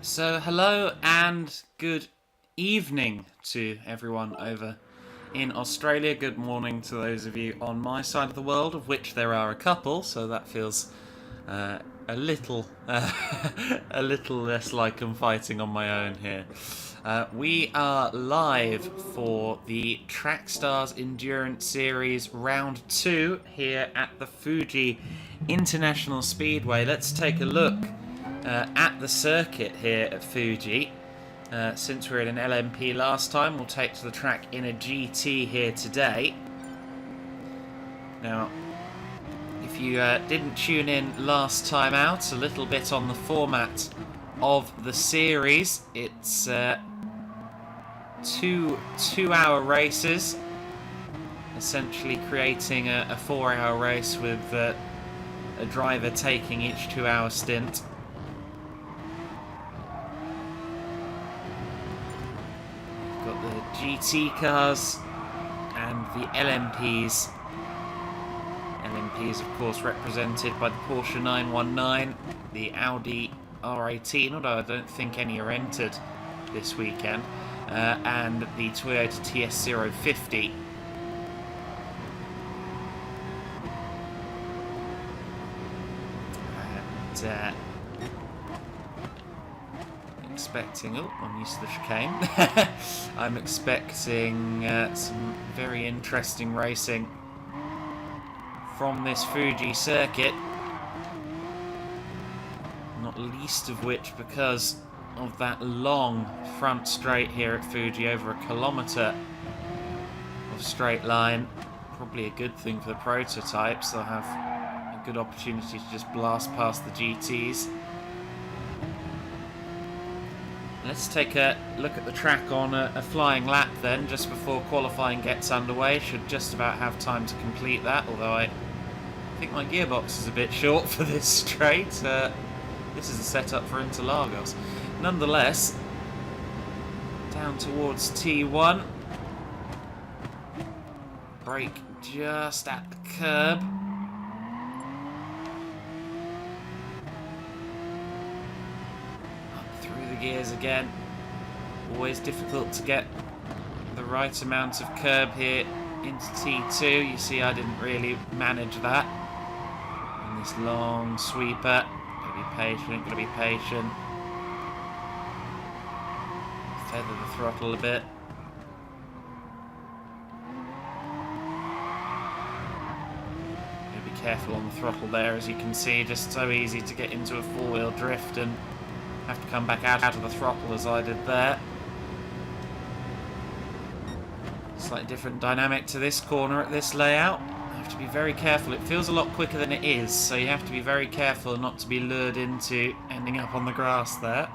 So, hello and good evening to everyone over in Australia. Good morning to those of you on my side of the world, of which there are a couple. So that feels a little, a little less like I'm fighting on my own here. We are live for the Trackstars Endurance Series Round 2 here at the Fuji International Speedway. Let's take a look at the circuit here at Fuji. Since we were in an LMP last time, we'll take to the track in a GT here today. Now, if you didn't tune in last time out, a little bit on the format of the series. It's two-hour races, essentially creating a 4-hour race with a driver taking each 2-hour stint. Got the GT cars and the LMPs. LMPs, of course, represented by the Porsche 919, the Audi R18, although I don't think any are entered this weekend, and the Toyota TS050. And expecting, oh, I'm used to the chicane. I'm expecting some very interesting racing from this Fuji circuit, not least of which because of that long front straight here at Fuji, over a kilometre of straight line. Probably a good thing for the prototypes. They'll have a good opportunity to just blast past the GTs. Let's take a look at the track on a flying lap then, just before qualifying gets underway. Should just about have time to complete that, although I think my gearbox is a bit short for this straight. This is a setup for Interlagos. Nonetheless, down towards T1. Brake just at the curb. Up through the gears again. Always difficult to get the right amount of curb here into T2. You see I didn't really manage that. And this long sweeper. Gotta be patient, gotta be patient. Feather the throttle a bit. Gotta be careful on the throttle there, as you can see. Just so easy to get into a four-wheel drift and have to come back out of the throttle as I did there. Slightly different dynamic to this corner at this layout. I have to be very careful. It feels a lot quicker than it is, so you have to be very careful not to be lured into ending up on the grass there.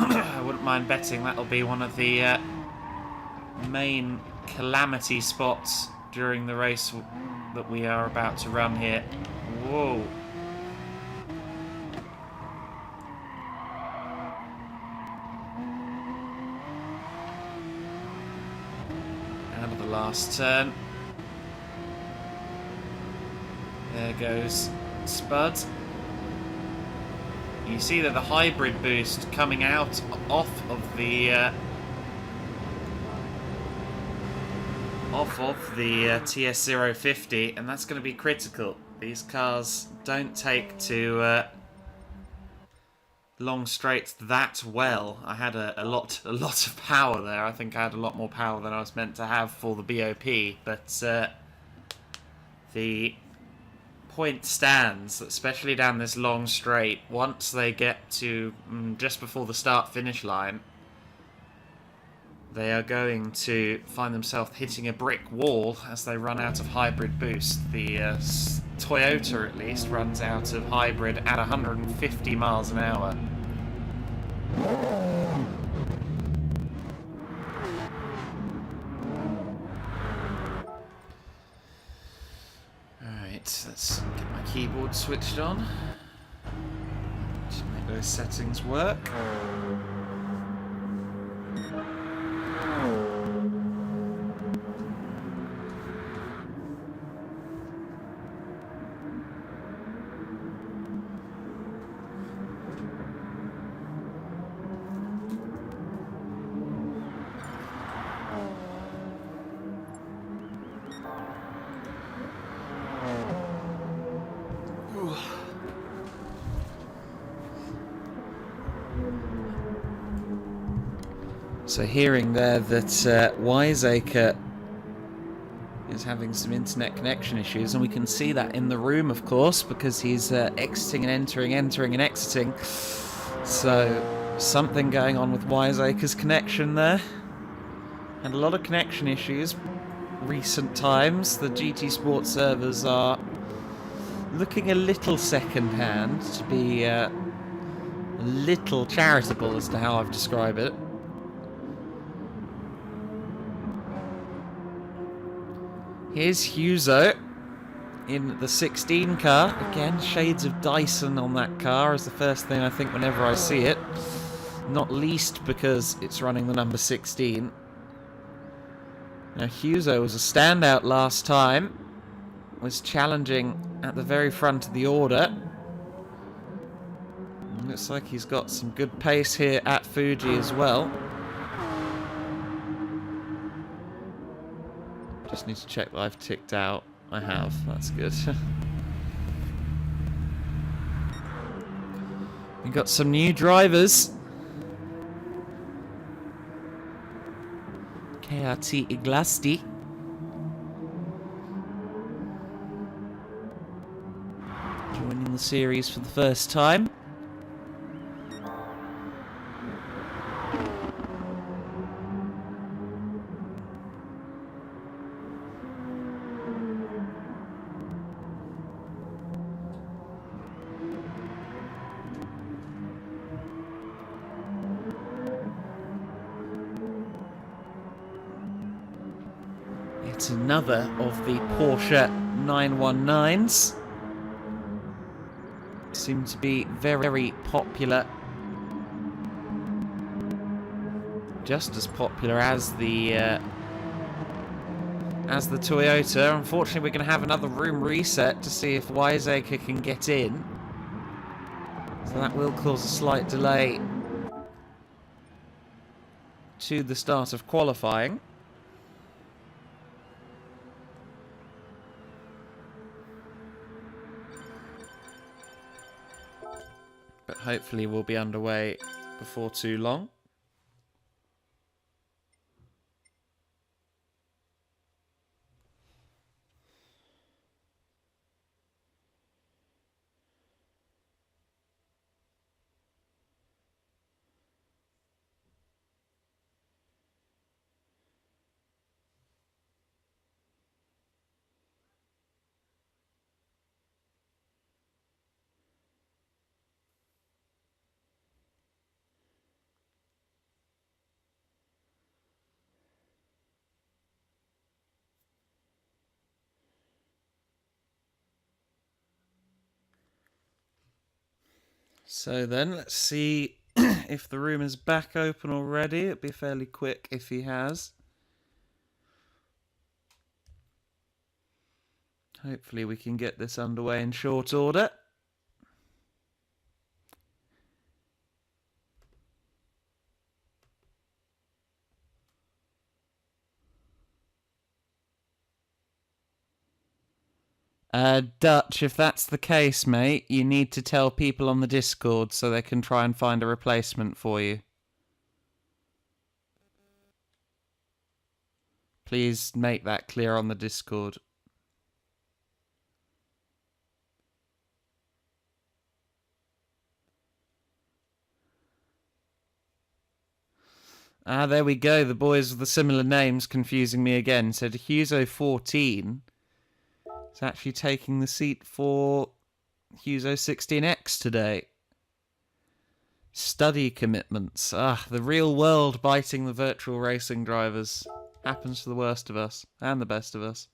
I wouldn't mind betting that'll be one of the main calamity spots during the race that we are about to run here. Whoa. Out of the last turn. There goes Spud. You see that the hybrid boost coming out off of the TS050, and that's going to be critical. These cars don't take to long straights that well. I had a lot of power there. I think I had a lot more power than I was meant to have for the BOP, but the point stands, especially down this long straight. Once they get to just before the start-finish line, they are going to find themselves hitting a brick wall as they run out of hybrid boost. The Toyota, at least, runs out of hybrid at 150 miles an hour. Alright, let's get my keyboard switched on. Just make those settings work. So hearing there that Wiseacre is having some internet connection issues, and we can see that in the room, of course, because he's exiting and entering, entering and exiting. So something going on with Wiseacre's connection there. And a lot of connection issues recent times. The GT Sports servers are looking a little second-hand, to be a little charitable as to how I've described it. Here's Huzo in the 16 car. Again, shades of Dyson on that car is the first thing I think whenever I see it. Not least because it's running the number 16. Now, Huzo was a standout last time. Was challenging at the very front of the order. Looks like he's got some good pace here at Fuji as well. Just need to check that I've ticked out. I have, that's good. We've got some new drivers. KRT Iglasti. Joining the series for the first time. It's another of the Porsche 919s. Seem to be very, very popular. Just as popular as the Toyota. Unfortunately, we're going to have another room reset to see if Wiseacre can get in. So that will cause a slight delay to the start of qualifying. But hopefully we'll be underway before too long. So then, let's see if the room is back open already. It'd be fairly quick if he has. Hopefully we can get this underway in short order. Dutch, if that's the case, mate, you need to tell people on the Discord so they can try and find a replacement for you. Please make that clear on the Discord. Ah, there we go. The boys with the similar names confusing me again. So Huzo 14 is actually taking the seat for Huzo 16X today. Study commitments. Ah, the real world biting the virtual racing drivers. Happens to the worst of us and the best of us.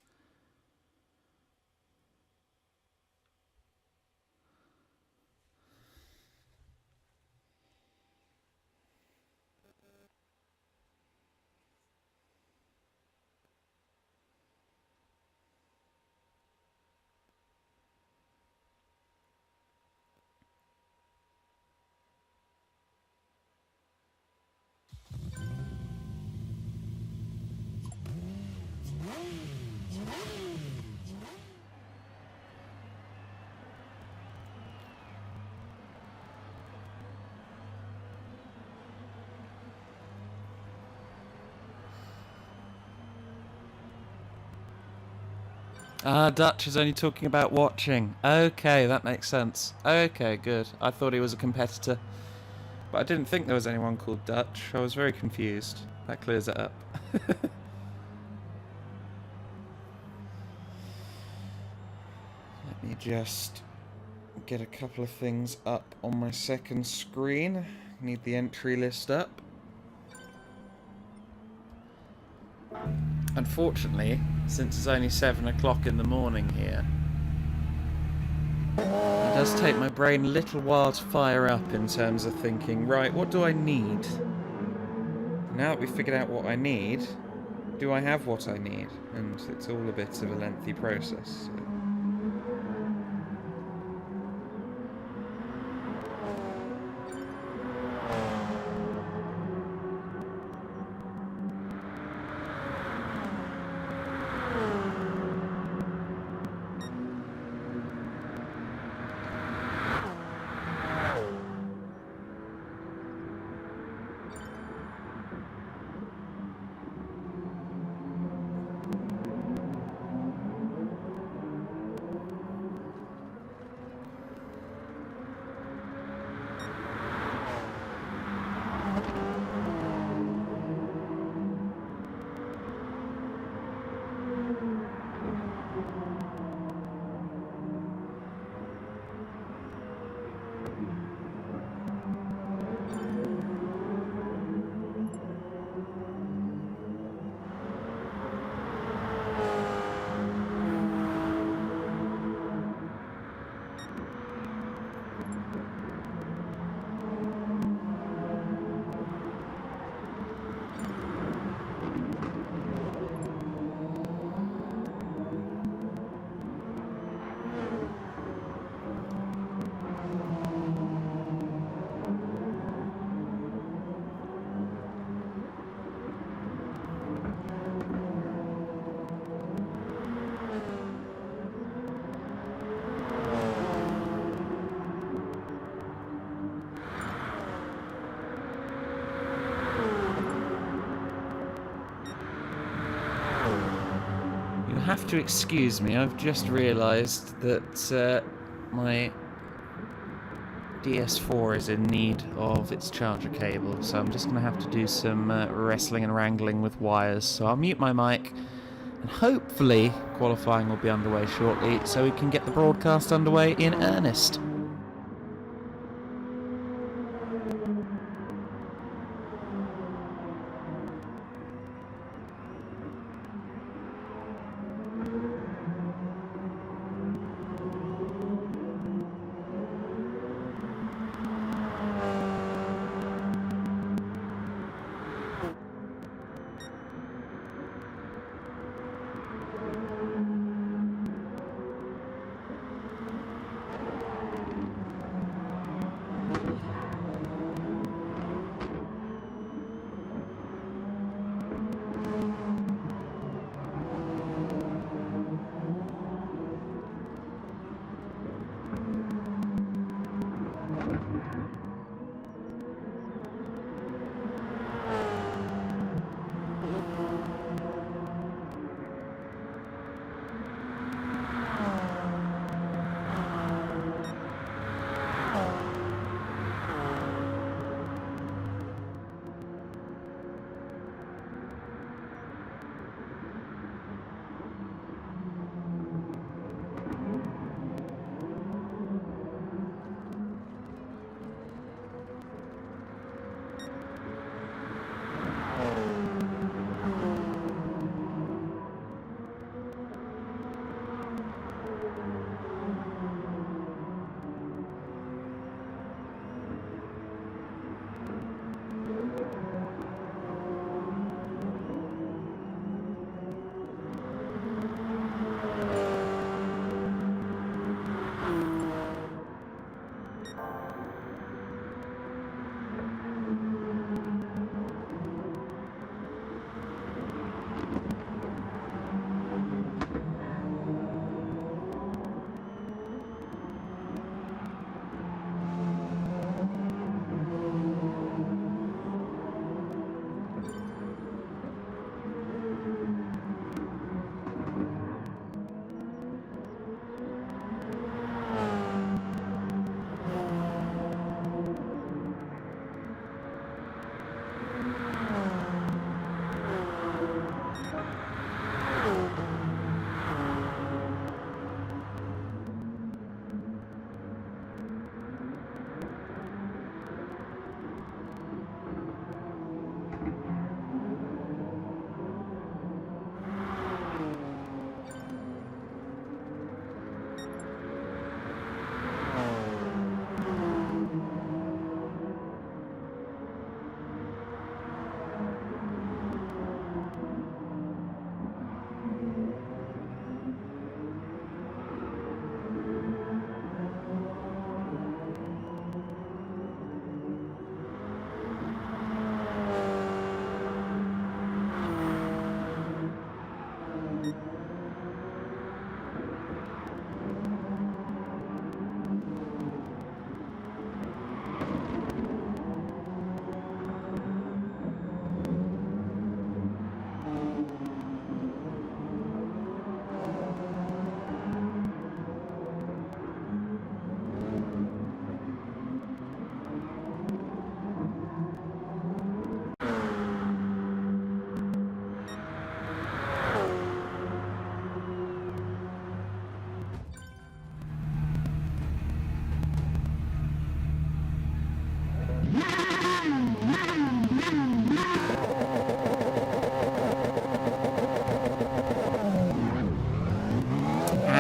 Ah, Dutch is only talking about watching. Okay, that makes sense. Okay, good. I thought he was a competitor. But I didn't think there was anyone called Dutch. I was very confused. That clears it up. Let me just get a couple of things up on my second screen. Need the entry list up. Unfortunately, since it's only 7 o'clock in the morning here, it does take my brain a little while to fire up in terms of thinking, right, what do I need? Now that we've figured out what I need, do I have what I need? And it's all a bit of a lengthy process. So. Have to excuse me, I've just realised that my DS4 is in need of its charger cable, so I'm just going to have to do some wrestling and wrangling with wires. So I'll mute my mic, and hopefully qualifying will be underway shortly, so we can get the broadcast underway in earnest.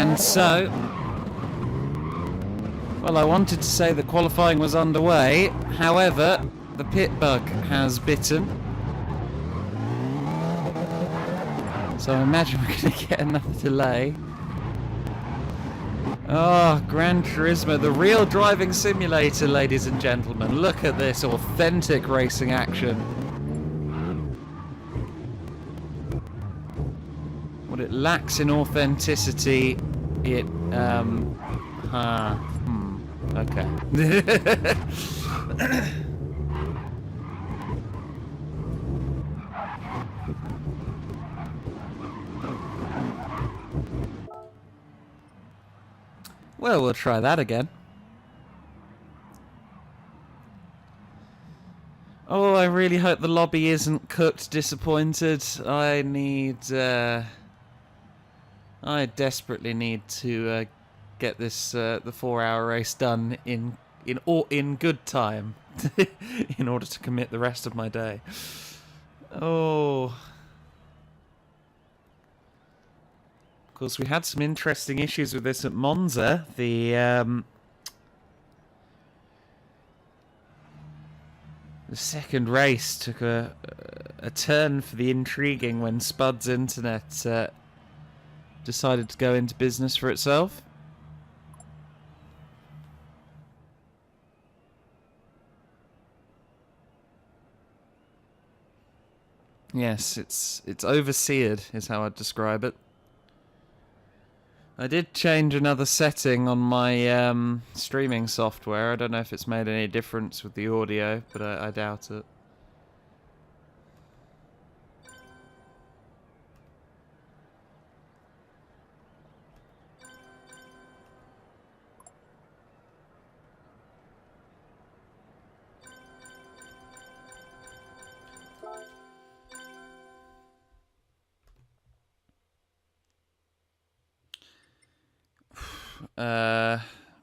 And so, well, I wanted to say that qualifying was underway, however, the pit bug has bitten. So I imagine we're going to get another delay. Oh, Gran Turismo, the real driving simulator, ladies and gentlemen. Look at this authentic racing action. What it lacks in authenticity, it, okay. Well, we'll try that again. Oh, I really hope the lobby isn't cooked disappointed. I desperately need to get this the 4-hour race done in good time in order to commit the rest of my day. Oh. Of course, we had some interesting issues with this at Monza. The second race took a turn for the intriguing when Spud's internet decided to go into business for itself. Yes, it's overseered is how I'd describe it. I did change another setting on my streaming software. I don't know if it's made any difference with the audio, but I doubt it.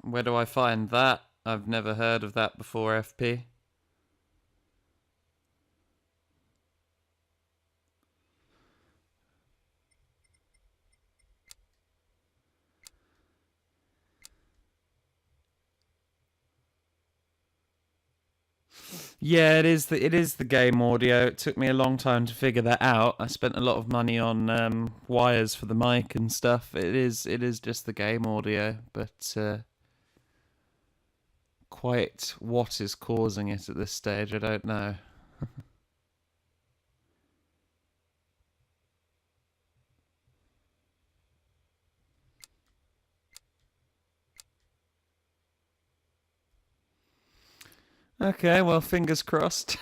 Where do I find that? I've never heard of that before, FP. Yeah, it is the game audio. It took me a long time to figure that out. I spent a lot of money on wires for the mic and stuff. It is just the game audio, but quite what is causing it at this stage, I don't know. Okay, well, fingers crossed.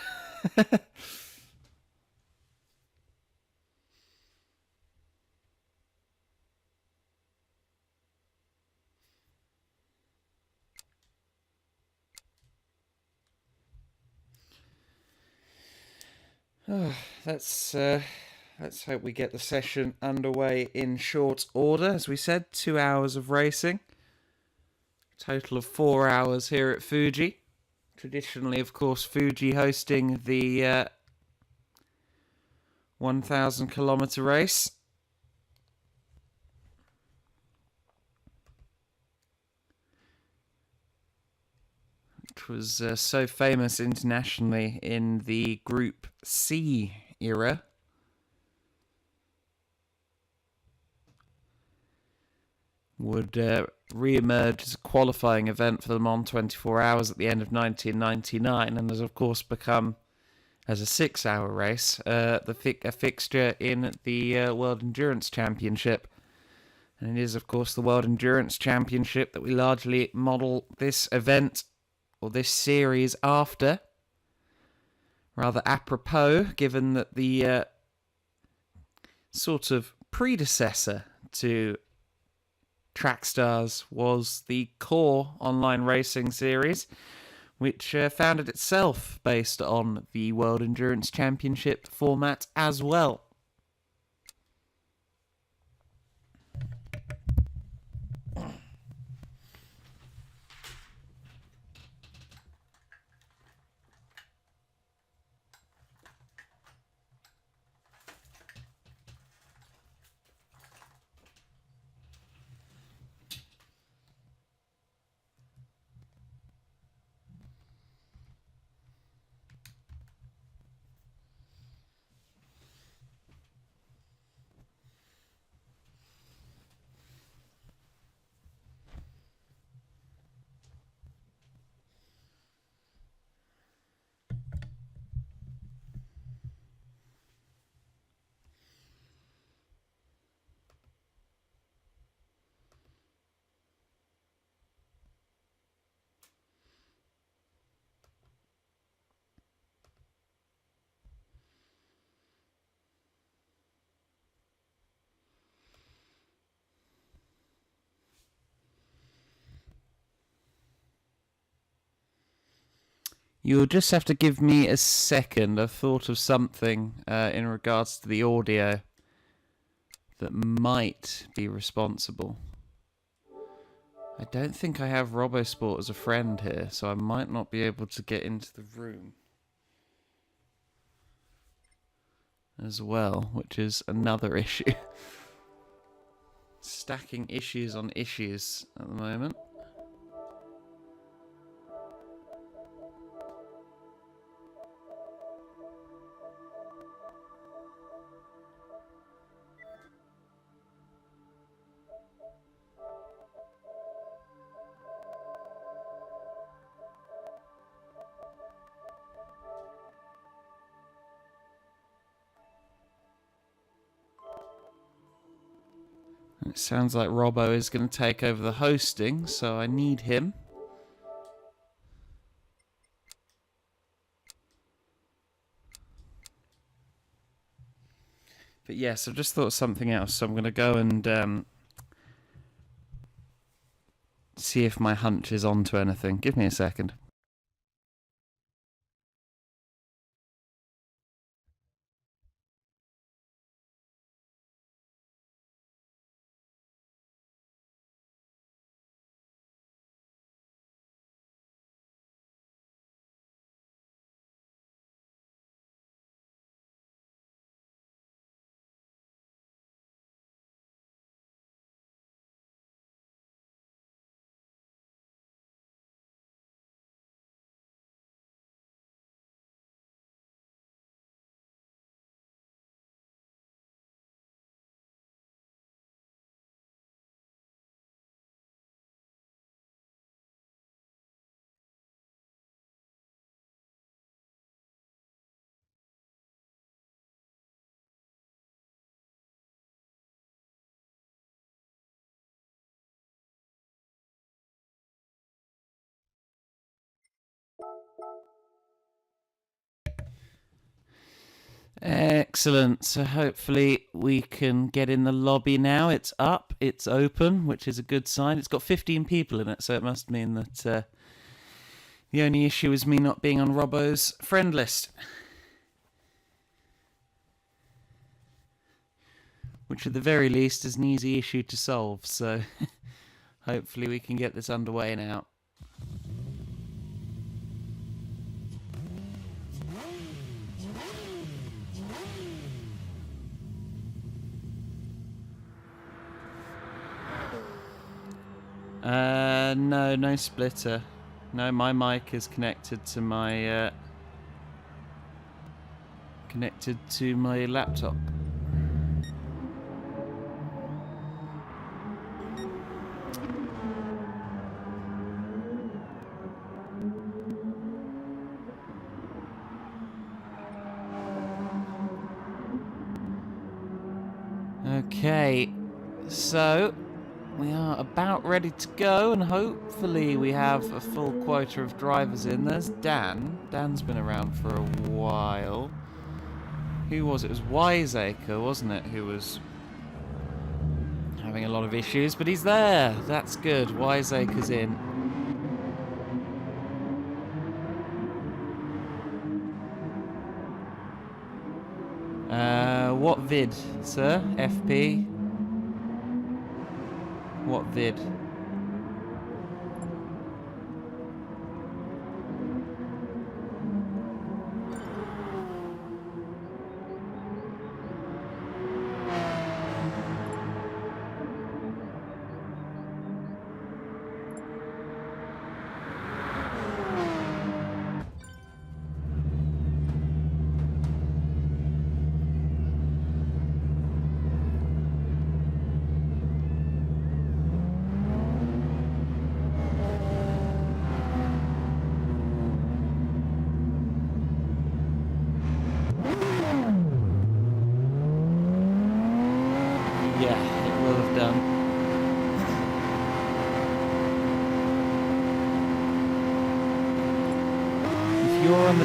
Let's hope we get the session underway in short order. As we said, 2 hours of racing. Total of 4 hours here at Fuji. Traditionally, of course, Fuji hosting the 1,000 kilometer race. Which was so famous internationally in the Group C era. Would re-emerge as a qualifying event for the Le Mans 24 Hours at the end of 1999, and has of course become, as a 6-hour race, a fixture in the World Endurance Championship. And it is of course the World Endurance Championship that we largely model this event, or this series, after. Rather apropos, given that the sort of predecessor to Trackstars was the Core online racing series, which founded itself based on the World Endurance Championship format as well. You'll just have to give me a second. I've thought of something in regards to the audio that might be responsible. I don't think I have RoboSport as a friend here, so I might not be able to get into the room as well, which is another issue. Stacking issues on issues at the moment. It sounds like Robbo is going to take over the hosting, so I need him. But yes, I've just thought of something else, so I'm going to go and see if my hunch is onto anything. Give me a second. Excellent. So hopefully we can get in the lobby now. It's up, it's open, which is a good sign. It's got 15 people in it, so it must mean that the only issue is me not being on Robbo's friend list. Which at the very least is an easy issue to solve, so hopefully we can get this underway now. No splitter. No, my mic is connected to my laptop. Okay, so we are about ready to go, and hopefully we have a full quota of drivers in. There's Dan. Dan's been around for a while. Who was it? It was Wiseacre, wasn't it, who was having a lot of issues, but he's there. That's good. Wiseacre's in. What vid, sir? FP? What vid?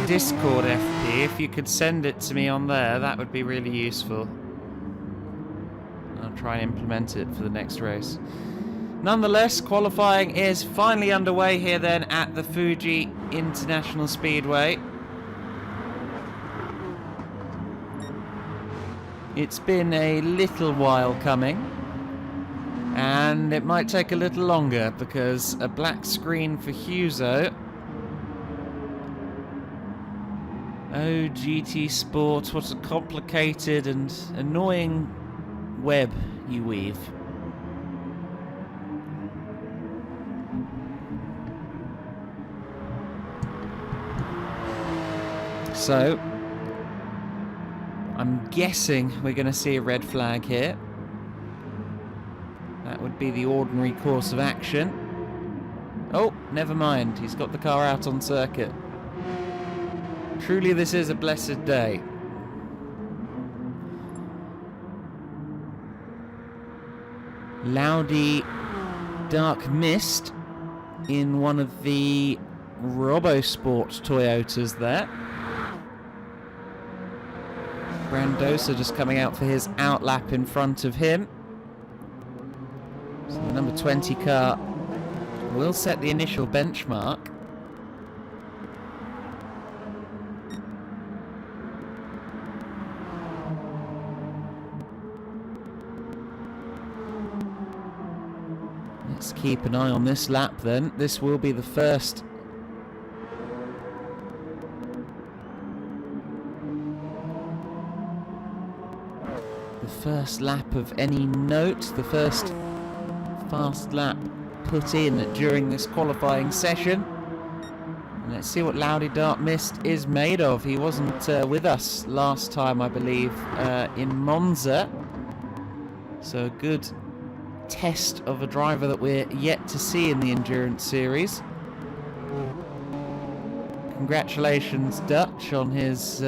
Discord FP, if you could send it to me on there, that would be really useful. I'll try and implement it for the next race. Nonetheless, qualifying is finally underway here then at the Fuji International Speedway. It's been a little while coming, and it might take a little longer because a black screen for Huzo. Oh, GT Sport, what a complicated and annoying web you weave. So, I'm guessing we're going to see a red flag here. That would be the ordinary course of action. Oh, never mind. He's got the car out on circuit. Truly, this is a blessed day. Loudy dark mist in one of the RoboSport Toyotas there. Brandosa just coming out for his outlap in front of him. So the number 20 car will set the initial benchmark. Let's keep an eye on this lap then. This will be the first lap of any note, the first fast lap put in during this qualifying session. And let's see what Loudy Dark Mist is made of. He wasn't with us last time, I believe, in Monza. So a good test of a driver that we're yet to see in the Endurance Series. Congratulations, Dutch, on his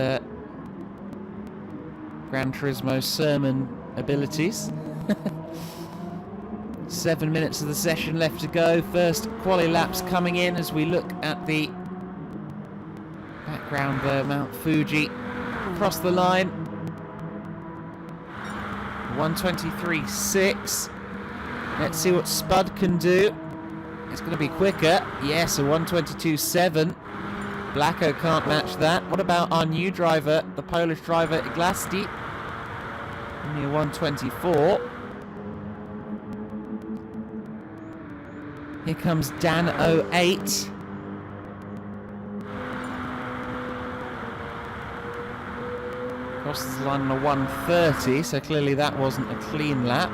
Gran Turismo sermon abilities. 7 minutes of the session left to go. First quali laps coming in as we look at the background there, Mount Fuji. Across the line. 1:23.6. Let's see what Spud can do. It's going to be quicker. Yes, a 1:22.7. Blacko can't match that. What about our new driver, the Polish driver Iglasti? Only a 1:24. Here comes Dan 08. Crosses the line on a 1:30, so clearly that wasn't a clean lap.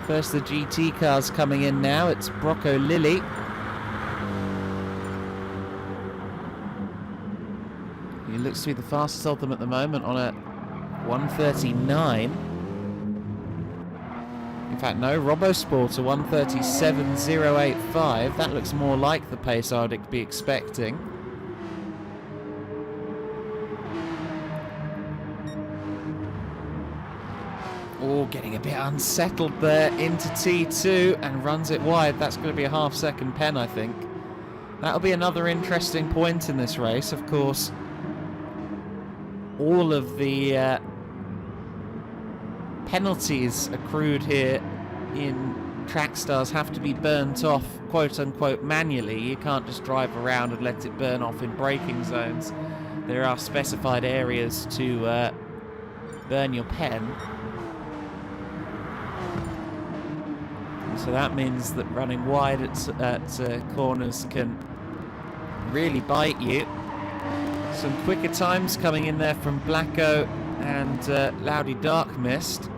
First the GT cars coming in now. It's Brocco Lilly. He looks to be the fastest of them at the moment on a 1:39. In fact, no, RoboSport a 1:37.085. That looks more like the pace I would be expecting. Oh, getting a bit unsettled there into T2 and runs it wide. That's going to be a half-second pen, I think. That'll be another interesting point in this race, of course. All of the penalties accrued here in Trackstars have to be burnt off, quote-unquote, manually. You can't just drive around and let it burn off in braking zones. There are specified areas to burn your pen. So that means that running wide at corners can really bite you. Some quicker times coming in there from Blacko and Loudy Dark Mist.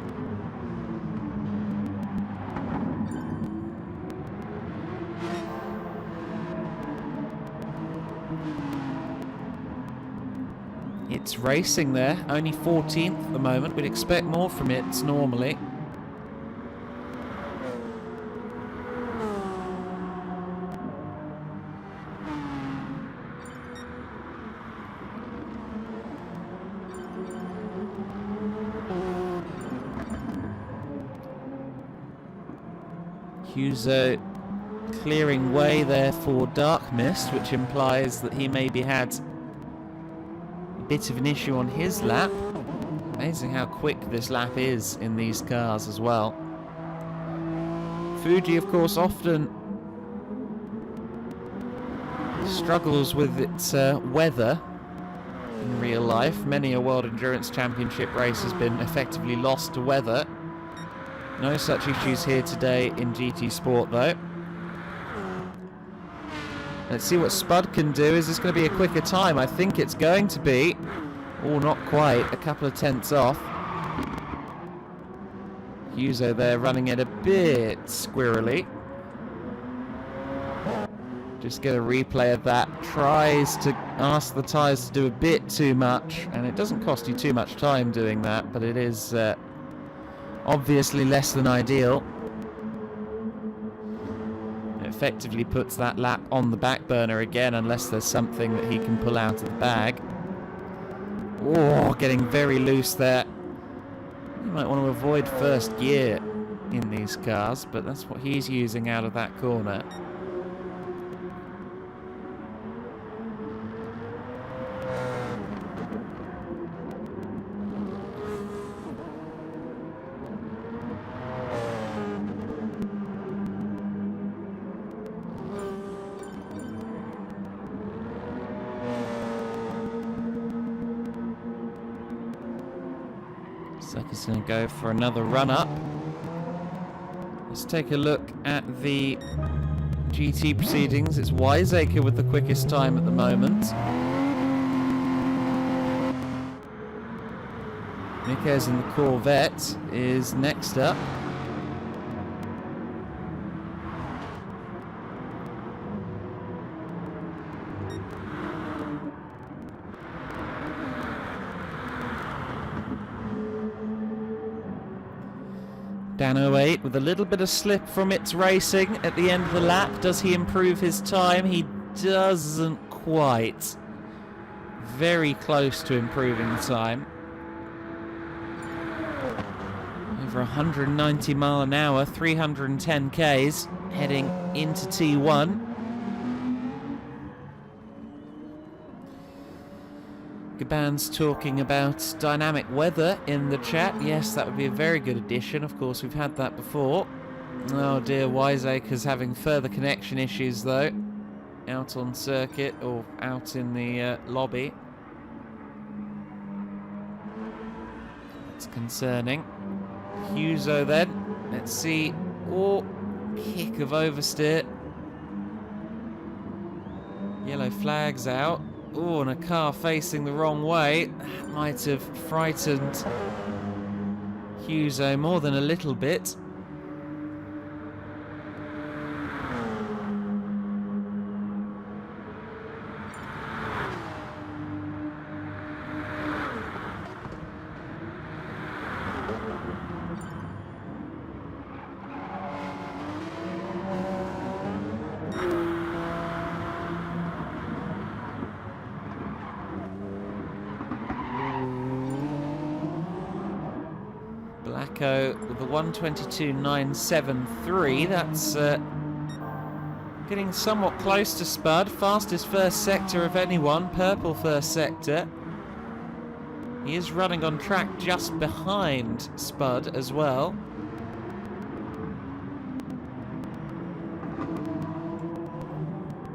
It's racing there, only 14th at the moment. We'd expect more from it normally. Huzo clearing way there for Dark Mist, which implies that he maybe had a bit of an issue on his lap. Amazing how quick this lap is in these cars as well. Fuji, of course, often struggles with its weather in real life. Many a World Endurance Championship race has been effectively lost to weather. No such issues here today in GT Sport, though. Let's see what Spud can do. Is this going to be a quicker time? I think it's going to be. Oh, not quite. A couple of tenths off. Yuzo there running it a bit squirrely. Just get a replay of that. Tries to ask the tyres to do a bit too much, and it doesn't cost you too much time doing that, but it is obviously less than ideal. It effectively puts that lap on the back burner again, unless there's something that he can pull out of the bag. Oh, getting very loose there. You might want to avoid first gear in these cars, but that's what he's using out of that corner. He's going to go for another run-up. Let's take a look at the GT proceedings. It's Wiseacre with the quickest time at the moment. Niquez in the Corvette is next up. Dan 08 with a little bit of slip from its racing at the end of the lap. Does he improve his time? He doesn't quite. Very close to improving the time. Over 190 mile an hour, 310 Ks, heading into T1. Gaban's talking about dynamic weather in the chat. Yes, that would be a very good addition. Of course, we've had that before. Oh dear, Wiseacre's having further connection issues though. Out on circuit, or out in the lobby. That's concerning. Yuzo then. Let's see. Oh, kick of oversteer. Yellow flag's out. Oh, and a car facing the wrong way. That might have frightened Yuzo more than a little bit. With the 1:22.973, that's getting somewhat close to Spud. Fastest first sector of anyone, purple first sector. He is running on track just behind Spud as well.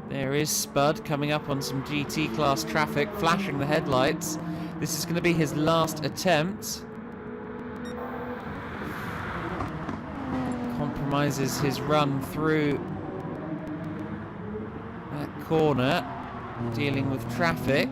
There is Spud coming up on some GT class traffic, flashing the headlights. This is going to be his last attempt. Compromises his run through that corner, dealing with traffic.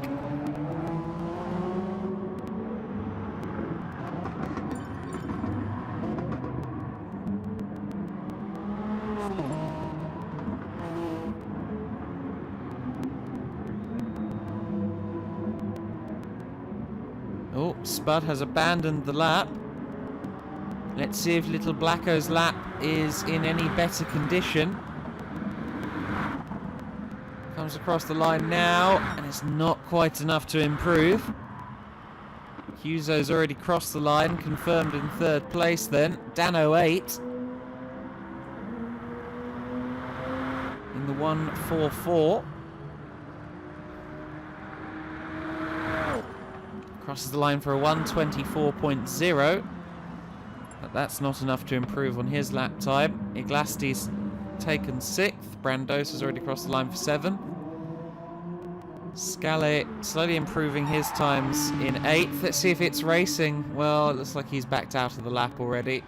Oh, Spud has abandoned the lap. Let's see if Little Blacko's lap is in any better condition. Comes across the line now, and it's not quite enough to improve. Yuzo's already crossed the line, confirmed in third place then. Dan 08 in the 1:44. Crosses the line for a 1:24.0. But that's not enough to improve on his lap time. Iglasti's taken 6th. Brandosa's already crossed the line for 7th. Scale slowly improving his times in 8th. Let's see if it's racing. Well, it looks like he's backed out of the lap already.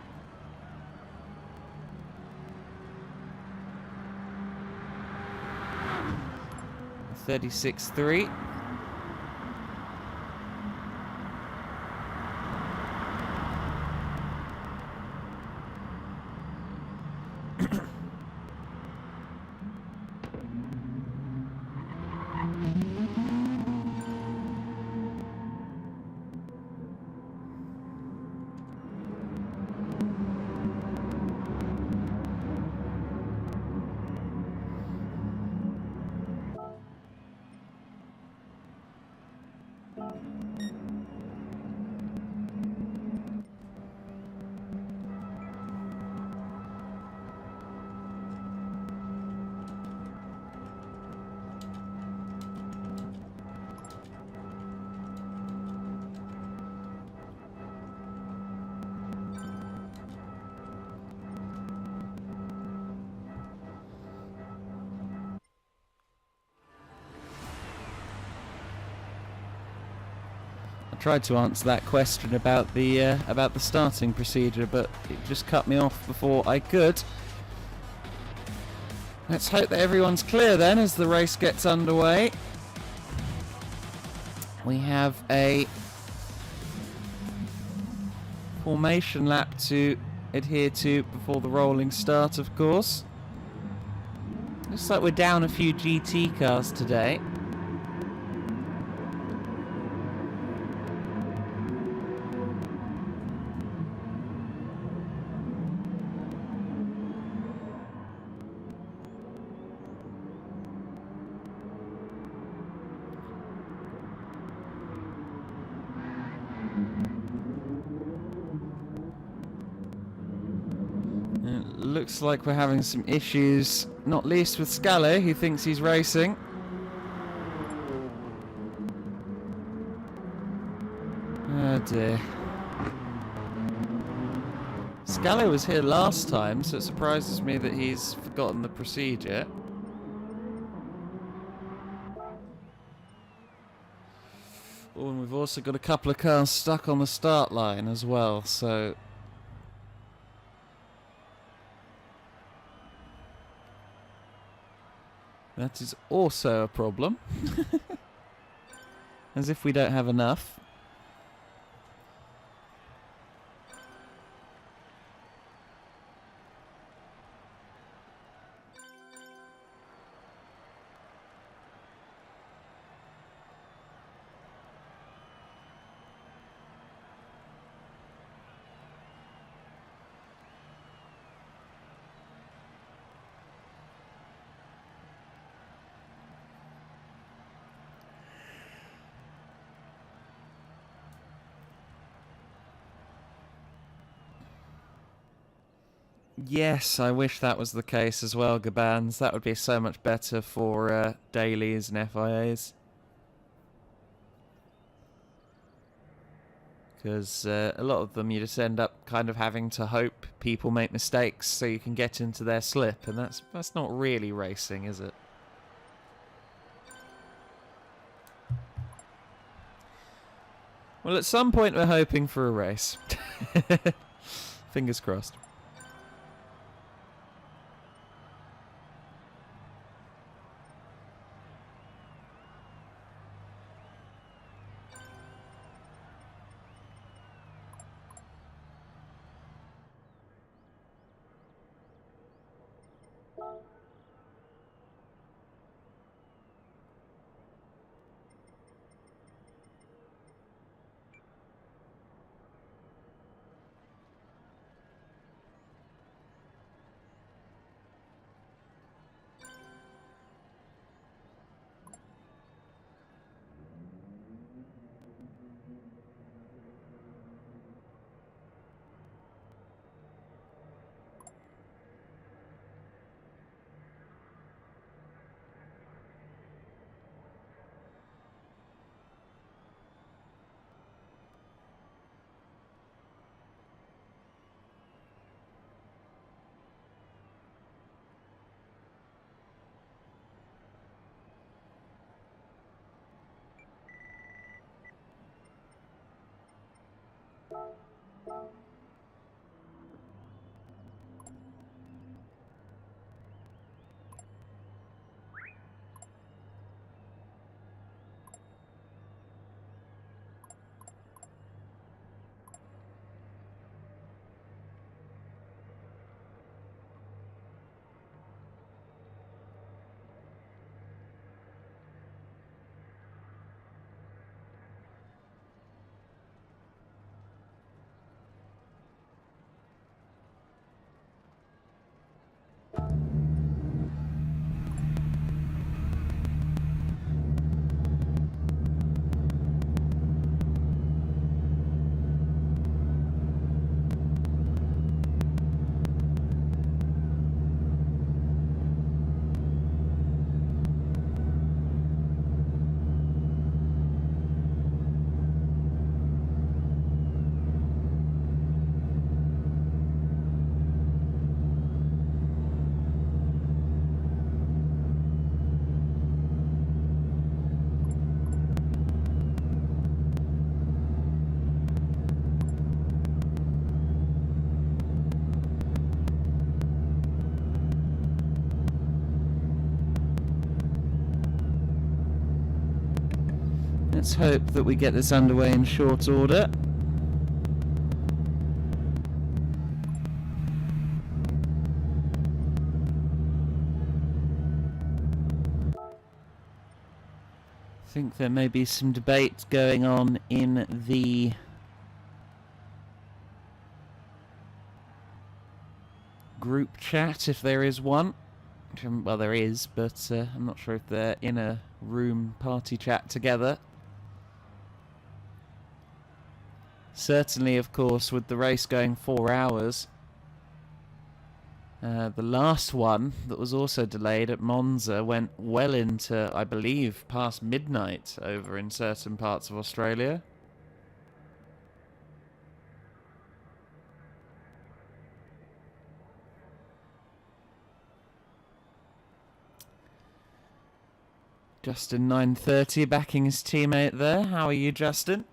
36.3. Tried to answer that question about the starting procedure, but it just cut me off before I could. Let's hope that everyone's clear then as the race gets underway. We have a formation lap to adhere to before the rolling start, of course. Looks like we're down a few GT cars today. Looks like we're having some issues, not least with Scale, who thinks he's racing. Oh dear. Scale was here last time, so it surprises me that he's forgotten the procedure. Oh, and we've also got a couple of cars stuck on the start line as well, so... that is also a problem. As if we don't have enough. Yes, I wish that was the case as well, Gabans. That would be so much better for dailies and FIAs. Because a lot of them you just end up kind of having to hope people make mistakes so you can get into their slip, and that's not really racing, is it? Well, at some point we're hoping for a race. Fingers crossed. Let's hope that we get this underway in short order. I think there may be some debate going on in the group chat, if there is one. Well, there is, but I'm not sure if they're in a room party chat together. Certainly, of course, with the race going 4 hours, the last one that was also delayed at Monza went well into, I believe, past midnight over in certain parts of Australia. Justin 930 backing his teammate there. How are you, Justin?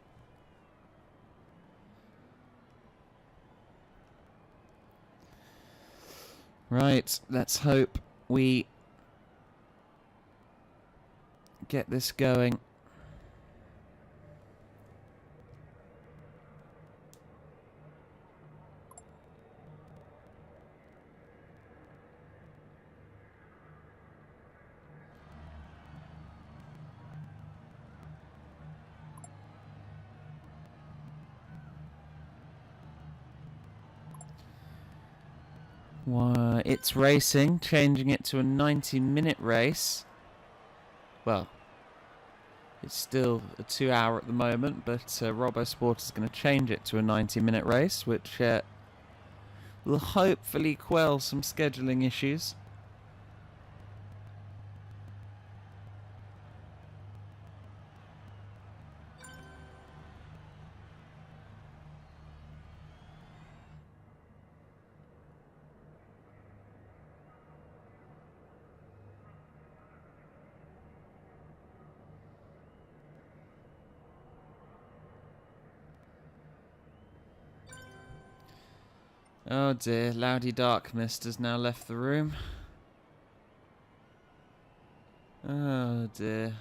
Right, let's hope we get this going. It's racing, changing it to a 90-minute race. Well, it's still a 2 hour at the moment, but RoboSport is going to change it to a 90-minute race, which will hopefully quell some scheduling issues. Oh dear, Loudy Darkmist has now left the room. Oh dear.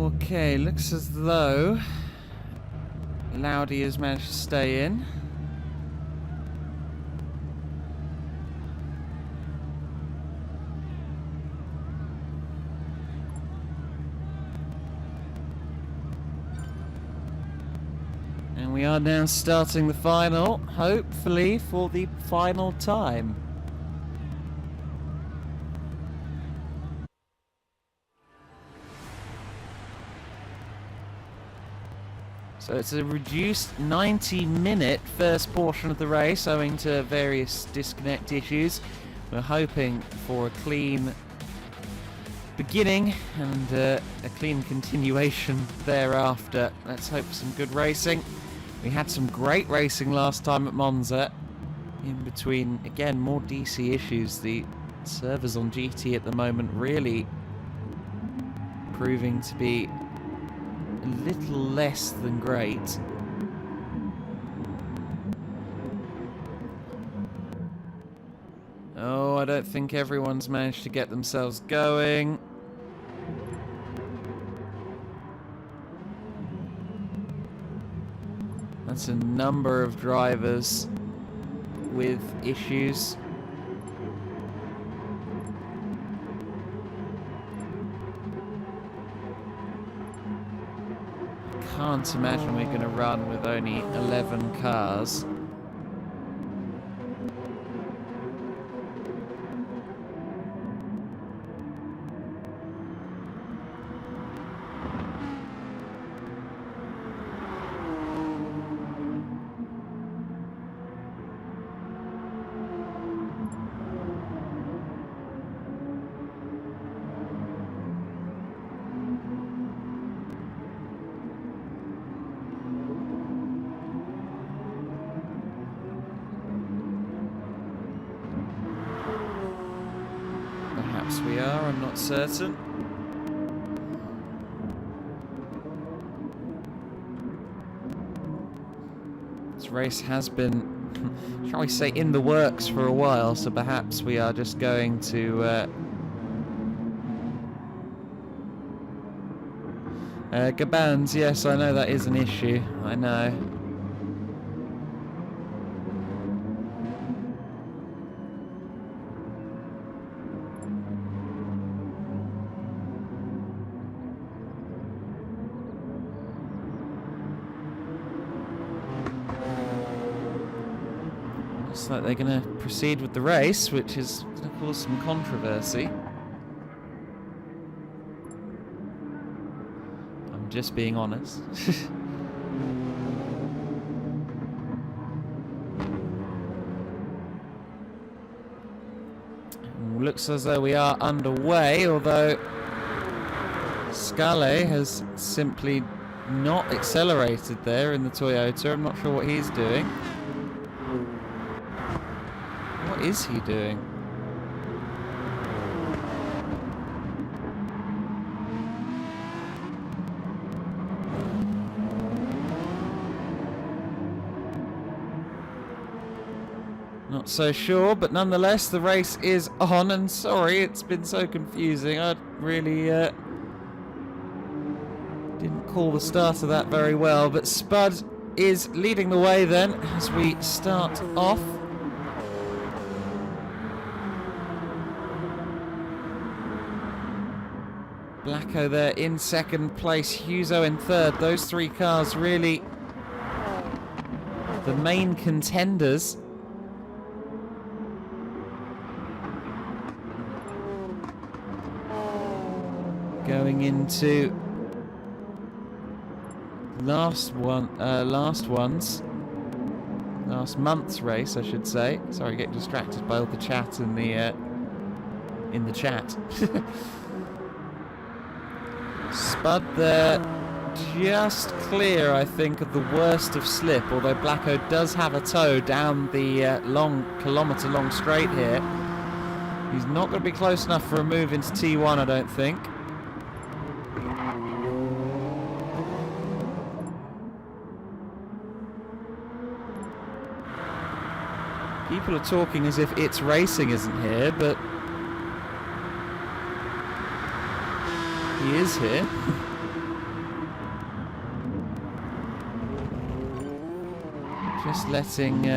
Okay, looks as though Loudy has managed to stay in. And we are now starting the final, hopefully for the final time. So it's a reduced 90-minute first portion of the race owing to various disconnect issues. We're hoping for a clean beginning and a clean continuation thereafter. Let's hope for some good racing. We had some great racing last time at Monza. In between, again, more DC issues. The servers on GT at the moment really proving to be a little less than great. Oh, I don't think everyone's managed to get themselves going. That's a number of drivers with issues. Can't imagine we're going to run with only 11 cars. Perhaps we are, I'm not certain. This race has been, shall we say, in the works for a while, so perhaps we are just going to... Gabans, yes, I know that is an issue, I know. Looks like they're going to proceed with the race, which is going to cause some controversy. I'm just being honest. Looks as though we are underway, although Scale has simply not accelerated there in the Toyota. I'm not sure what he's doing. What is he doing? Not so sure, but nonetheless the race is on, and sorry it's been so confusing. I really didn't call the start of that very well, but Spud is leading the way then as we start off. Blacko there in second place, Huzo in third. Those three cars really the main contenders. Going into last month's race, I should say. Sorry, getting distracted by all the chat in the chat. Spud there, just clear, I think, of the worst of slip. Although Blacko does have a toe down the kilometre-long straight here. He's not going to be close enough for a move into T1, I don't think. People are talking as if It's Racing isn't here, but he is here. Just letting...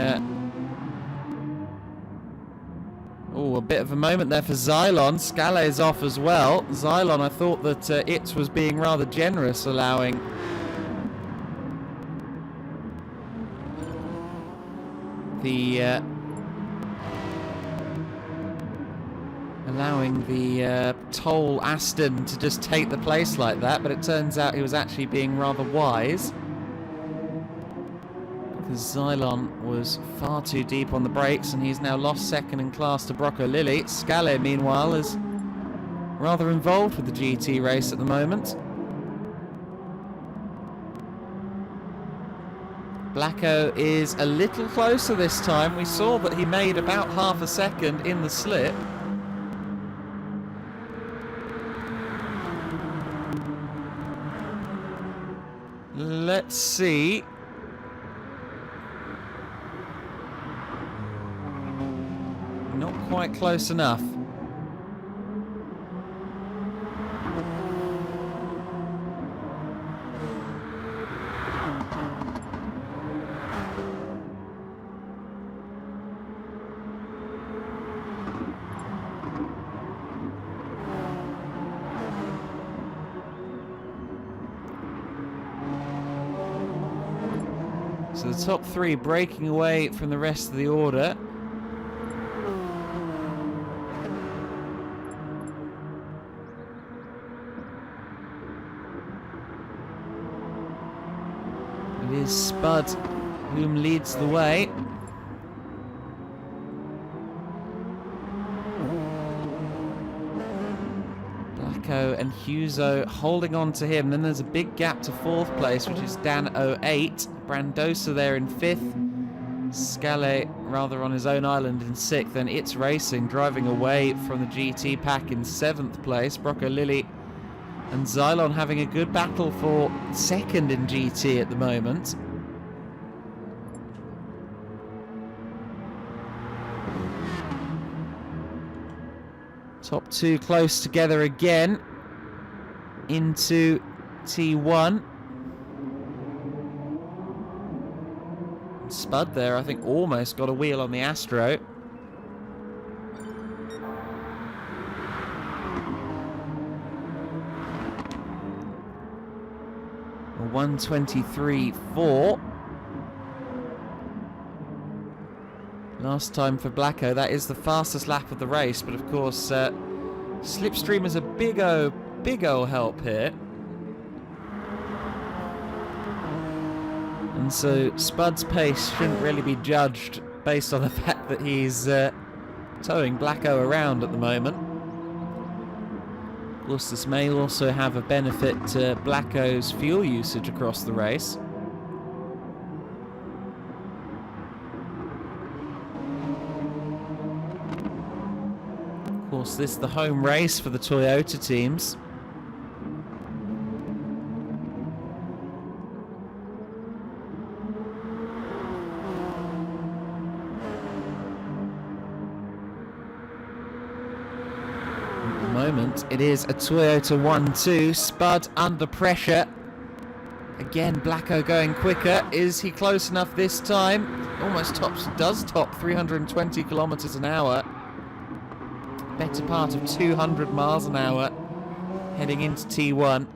Oh, a bit of a moment there for Xylon. Scale is off as well. Xylon, I thought that It was being rather generous, allowing... the Toll Aston to just take the place like that, but it turns out he was actually being rather wise, because Xylon was far too deep on the brakes and he's now lost second in class to Brocco Lilly. Scale, meanwhile, is rather involved with the GT race at the moment. Blacko is a little closer this time. We saw that he made about half a second in the slip. Let's see. Not quite close enough. the top three breaking away from the rest of the order. It is Spud whom leads the way. Blacko and Huso holding on to him. Then there's a big gap to fourth place, which is Dan 08. Brandosa there in fifth. Scale rather on his own island in sixth. Then It's Racing driving away from the GT pack in seventh place. Brocco Lilly and Xylon having a good battle for second in GT at the moment. Top two close together again into T1. Spud there, I think, almost got a wheel on the Astro. A 1:23.4. Last time for Blacko. That is the fastest lap of the race, but of course Slipstream is a big O help here. And so Spud's pace shouldn't really be judged based on the fact that he's towing Blacko around at the moment. Of course, this may also have a benefit to Blacko's fuel usage across the race. Of course, this is the home race for the Toyota teams. Moment. It is a Toyota 1-2. Spud under pressure. Again, Blacko going quicker. Is he close enough this time? Almost does top 320 kilometers an hour. Better part of 200 miles an hour heading into T1.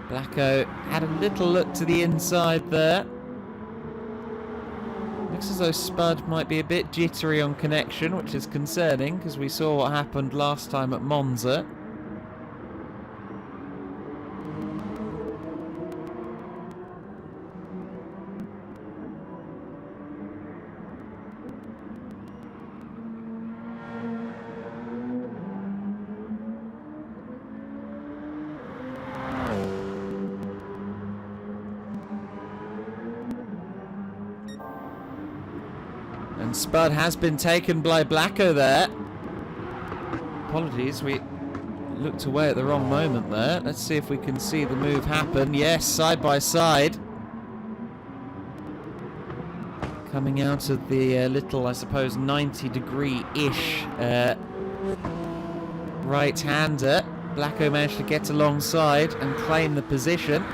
Blacko had a little look to the inside there. Looks as though Spud might be a bit jittery on connection, which is concerning because we saw what happened last time at Monza. And Spud has been taken by Blacko there. Apologies, we looked away at the wrong moment there. Let's see if we can see the move happen. Yes, side by side. Coming out of the little, I suppose, 90-degree-ish right-hander. Blacko managed to get alongside and claim the position.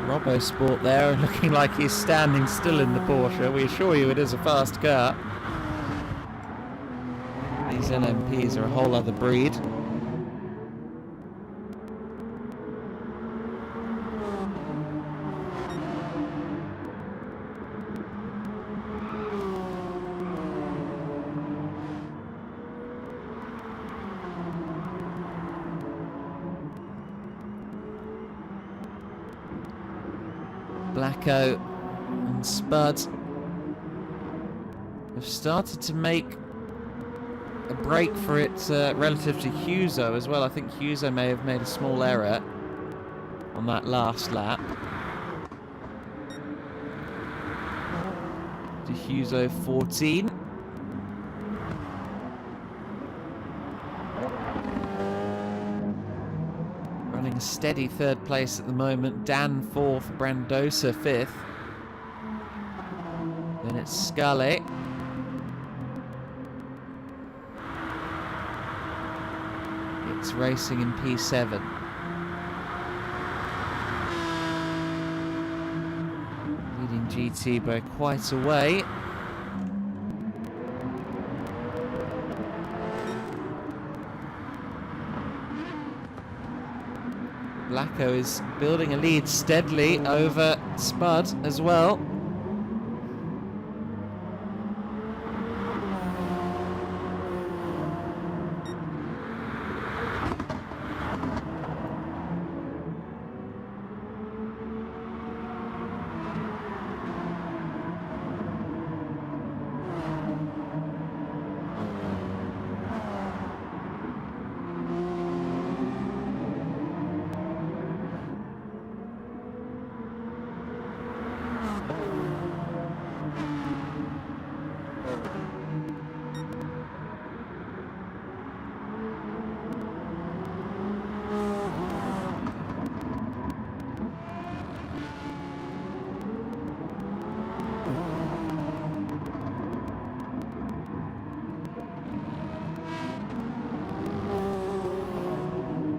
Robbo Sport there, looking like he's standing still in the Porsche. We assure you it is a fast car. These LMPs are a whole other breed. Blacko and Spud have started to make a break for it relative to Huso as well. I think Huso may have made a small error on that last lap. To Huso 14. Running a steady third place at the moment. Dan fourth, Brandosa fifth. Then it's Scully. It's racing in P7. Leading GT by quite a way. Blacko is building a lead steadily over Spud as well.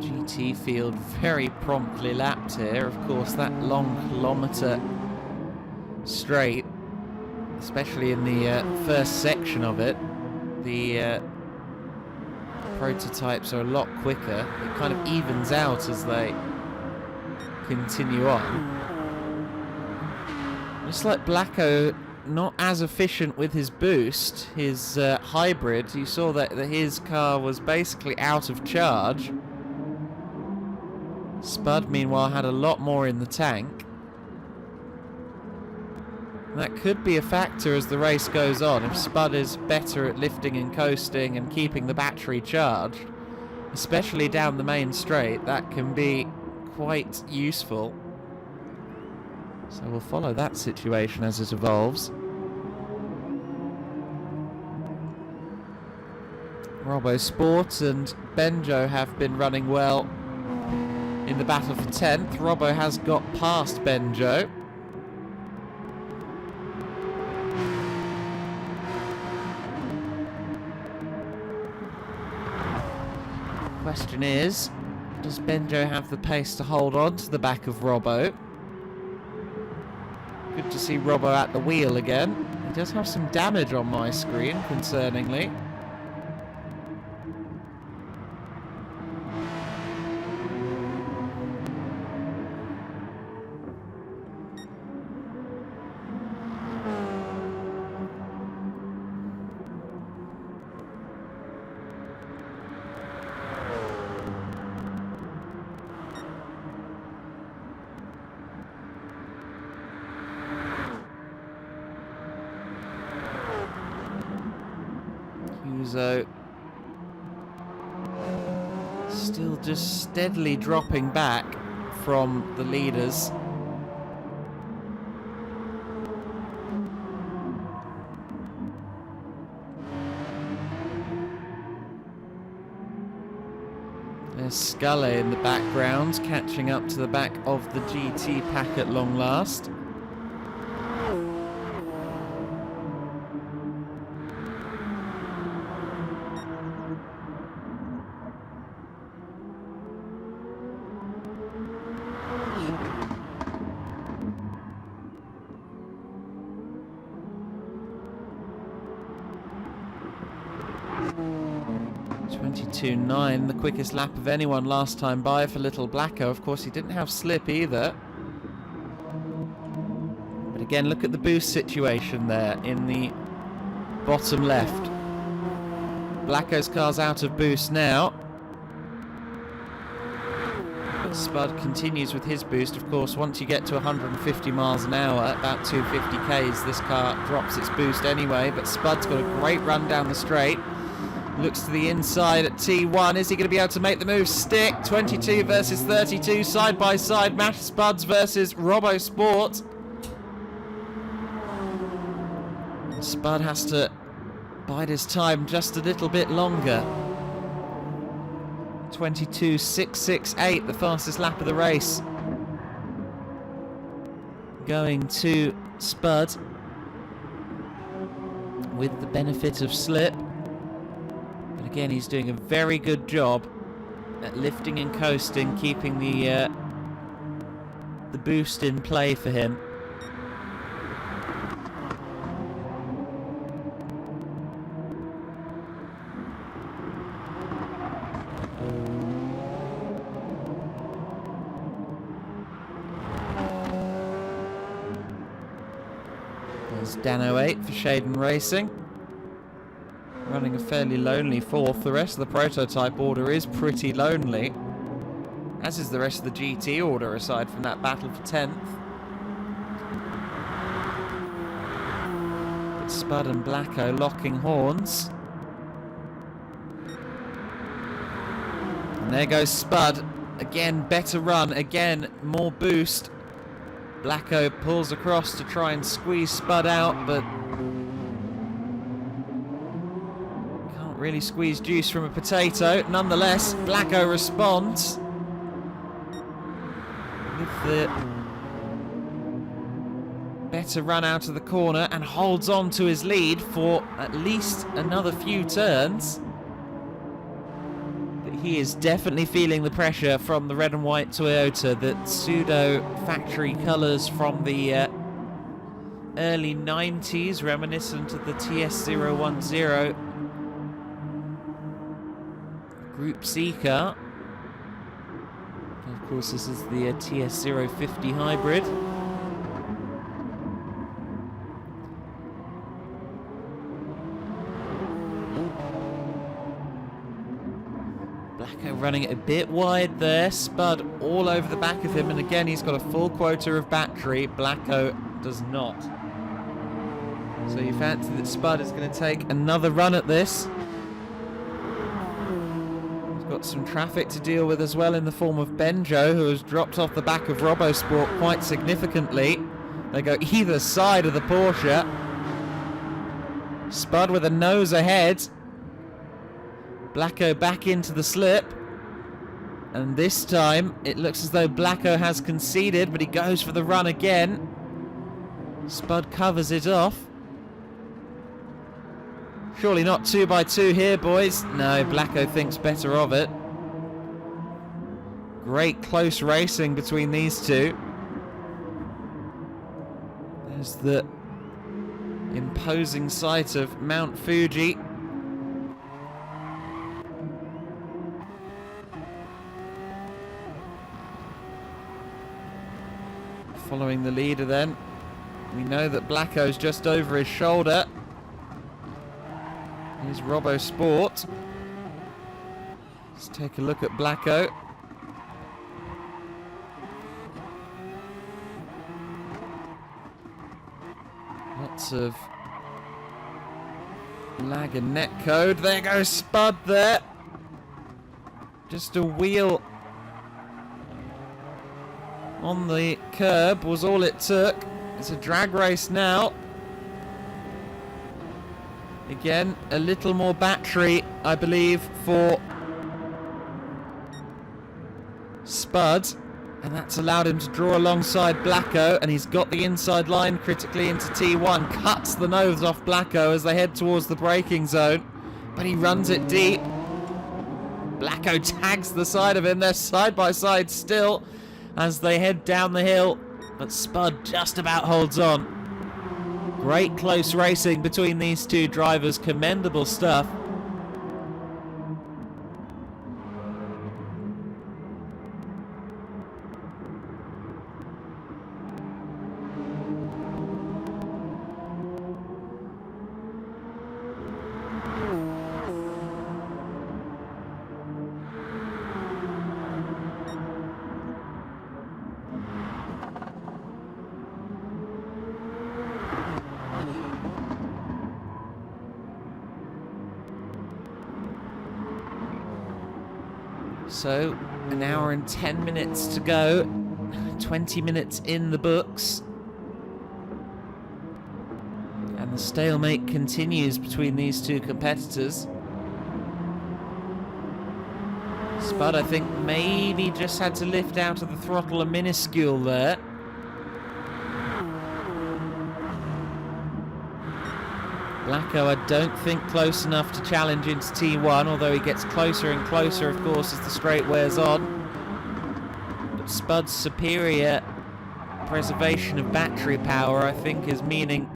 GT field very promptly lapped here. Of course, that long kilometre straight, especially in the first section of it, the prototypes are a lot quicker. It kind of evens out as they continue on. Just like Blacko, not as efficient with his boost, his hybrid. You saw that his car was basically out of charge. Spud, meanwhile, had a lot more in the tank. That could be a factor as the race goes on. If Spud is better at lifting and coasting and keeping the battery charged, especially down the main straight, that can be quite useful. So we'll follow that situation as it evolves. Robbo Sport and Benjo have been running well in the battle for 10th. Robbo has got past Benjo. Question is, does Benjo have the pace to hold on to the back of Robbo? Good to see Robbo at the wheel again. He does have some damage on my screen, concerningly. Uzo still just steadily dropping back from the leaders. There's Scully in the background, catching up to the back of the GT pack at long last. .22.9, the quickest lap of anyone last time by for little Blacko. Of course, he didn't have slip either. But again, look at the boost situation there in the bottom left. Blacko's car's out of boost now. But Spud continues with his boost. Of course, once you get to 150 miles an hour, about 250 k's, this car drops its boost anyway. But Spud's got a great run down the straight. Looks to the inside at T1. Is he going to be able to make the move stick? 22 versus 32, side by side. Match Spuds versus Robbo Sport. Spud has to bide his time just a little bit longer. 22.668, the fastest lap of the race. Going to Spud with the benefit of slip. Again, he's doing a very good job at lifting and coasting, keeping the boost in play for him. There's Dan08 for Shaden Racing. Running a fairly lonely fourth. The rest of the prototype order is pretty lonely, as is the rest of the GT order, aside from that battle for 10th. But Spud and Blacko locking horns. And there goes Spud. Again, better run. Again, more boost. Blacko pulls across to try and squeeze Spud out, but can't really squeeze juice from a potato. Nonetheless, Blacko responds with the better run out of the corner and holds on to his lead for at least another few turns. But he is definitely feeling the pressure from the red and white Toyota, that pseudo factory colours from the early 90s, reminiscent of the TS010 Group C car. Of course, this is the TS050 hybrid. Blacko running it a bit wide there. Spud all over the back of him, and again he's got a full quota of battery. Blacko does not. So you fancy that Spud is going to take another run at this. Got some traffic to deal with as well in the form of Benjo, who has dropped off the back of RoboSport quite significantly. They go either side of the Porsche. Spud with a nose ahead. Blacko back into the slip. And this time it looks as though Blacko has conceded, but he goes for the run again. Spud covers it off. Surely not 2x2 here, boys. No, Blacko thinks better of it. Great close racing between these two. There's the imposing sight of Mount Fuji. Following the leader then. We know that Blacko's just over his shoulder. Here's RoboSport. Let's take a look at Blacko. Lots of lag and net code. There goes Spud there. Just a wheel on the curb was all it took. It's a drag race now. Again, a little more battery, I believe, for Spud. And that's allowed him to draw alongside Blacko. And he's got the inside line critically into T1. Cuts the nose off Blacko as they head towards the braking zone. But he runs it deep. Blacko tags the side of him. They're side by side still as they head down the hill. But Spud just about holds on. Great close racing between these two drivers. Commendable stuff. So, an hour and 10 minutes to go. 20 minutes in the books. And the stalemate continues between these two competitors. Spud, I think, maybe just had to lift out of the throttle a minuscule there. Blacko, I don't think close enough to challenge into T1, although he gets closer and closer, of course, as the straight wears on. But Spud's superior preservation of battery power, I think, is meaning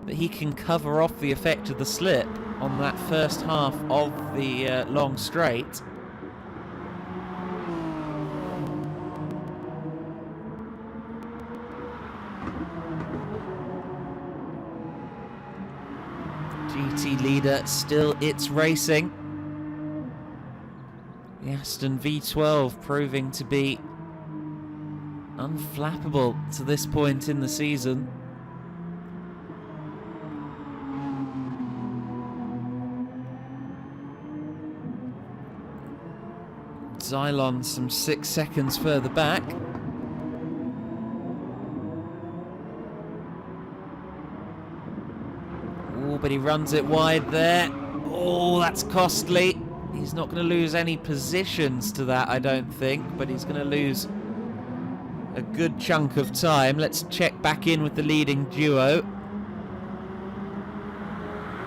that he can cover off the effect of the slip on that first half of the long straight. GT leader still It's Racing. The Aston V12 proving to be unflappable to this point in the season. Xylon some 6 seconds further back. Oh, but he runs it wide there. Oh, that's costly. He's not going to lose any positions to that, I don't think, but he's going to lose a good chunk of time. Let's check back in with the leading duo.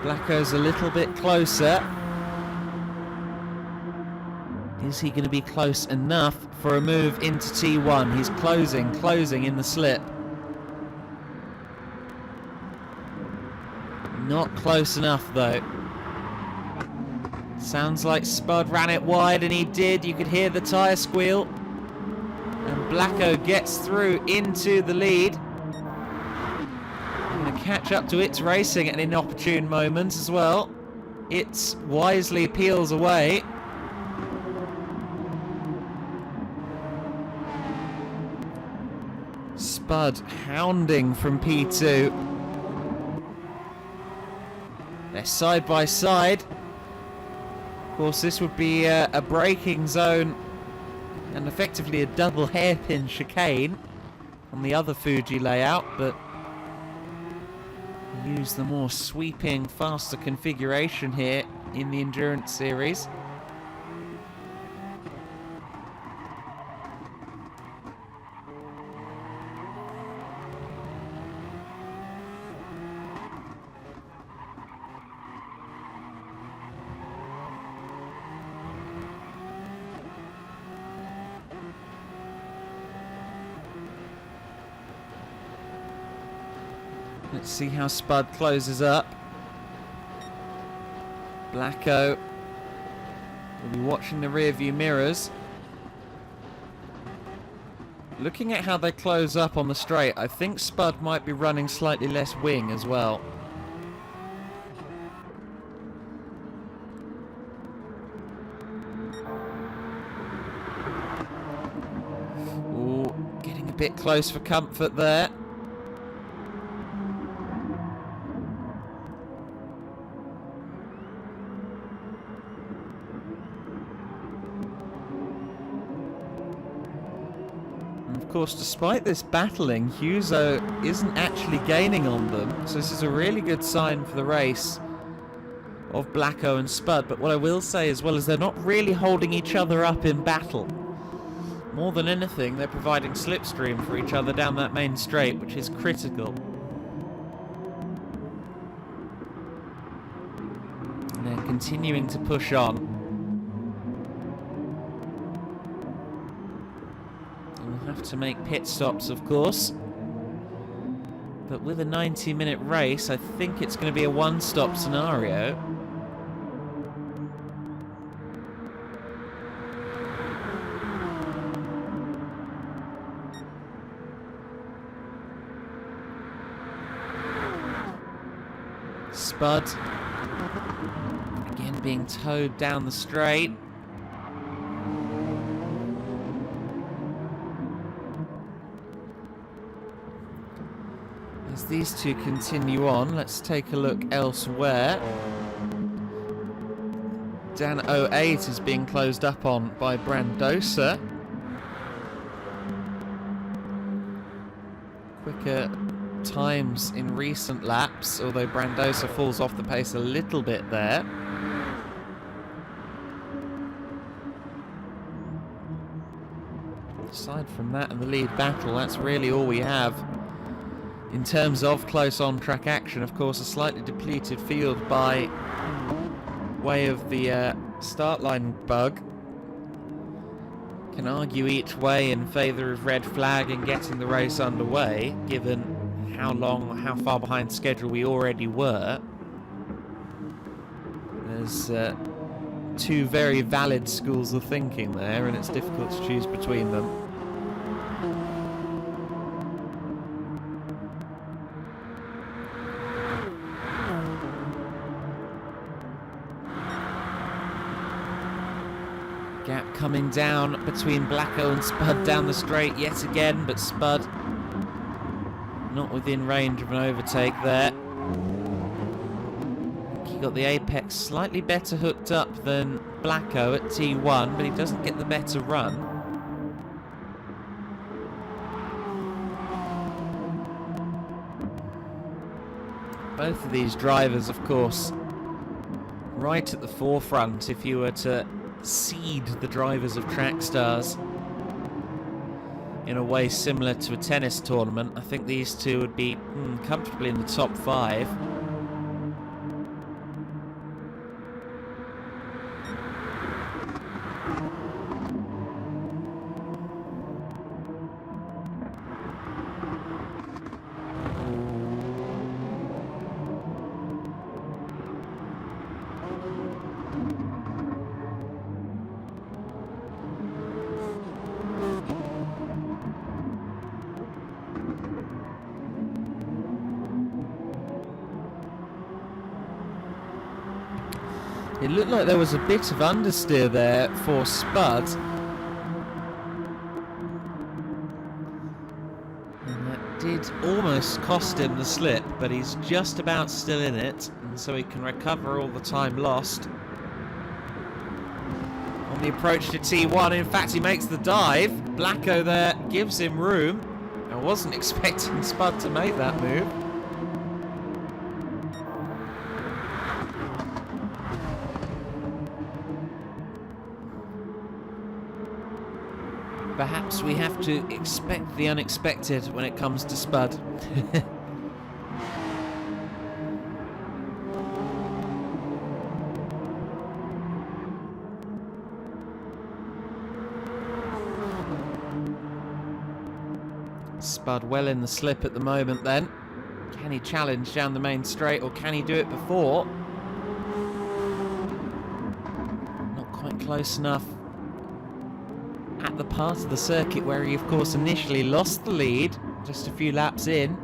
Blacko's a little bit closer. Is he going to be close enough for a move into T1? He's closing in the slip. Not close enough though. Sounds like Spud ran it wide, and he did. You could hear the tyre squeal. And Blacko gets through into the lead. Going to catch up to It's Racing at an inopportune moment as well. It's wisely peels away. Spud hounding from P2. They're side by side. Of course, this would be a braking zone and effectively a double hairpin chicane on the other Fuji layout, but use the more sweeping, faster configuration here in the Endurance Series. Let's see how Spud closes up. Blacko will be watching the rear view mirrors. Looking at how they close up on the straight, I think Spud might be running slightly less wing as well. Ooh, getting a bit close for comfort there. Of course, despite this battling, Huso isn't actually gaining on them, so this is a really good sign for the race of Blacko and Spud. But what I will say as well is they're not really holding each other up in battle. More than anything, they're providing slipstream for each other down that main straight, which is critical. And they're continuing to push on. Have to make pit stops, of course, but with a 90-minute race, I think it's going to be a one-stop scenario. Spud again being towed down the straight. As these two continue on, let's take a look elsewhere. Dan 08 is being closed up on by Brandosa. Quicker times in recent laps, although Brandosa falls off the pace a little bit there. Aside from that and the lead battle, that's really all we have. In terms of close on-track action, of course, a slightly depleted field by way of the start line bug. Can argue each way in favour of red flag and getting the race underway, given how far behind schedule we already were. There's two very valid schools of thinking there, and it's difficult to choose between them. coming down between Blacko and Spud down the straight yet again, but Spud not within range of an overtake there. He got the apex slightly better hooked up than Blacko at T1, but he doesn't get the better run. Both of these drivers, of course, right at the forefront if you were to seed the drivers of track stars in a way similar to a tennis tournament. I think these two would be comfortably in the top 5. It looked like there was a bit of understeer there for Spud. And that did almost cost him the slip, but he's just about still in it, and so he can recover all the time lost. On the approach to T1, in fact, he makes the dive. Blacko there gives him room. I wasn't expecting Spud to make that move. Perhaps we have to expect the unexpected when it comes to Spud. Spud well in the slip at the moment then. Can he challenge down the main straight, or can he do it before? Not quite close enough. At the part of the circuit where he, of course, initially lost the lead, just a few laps in.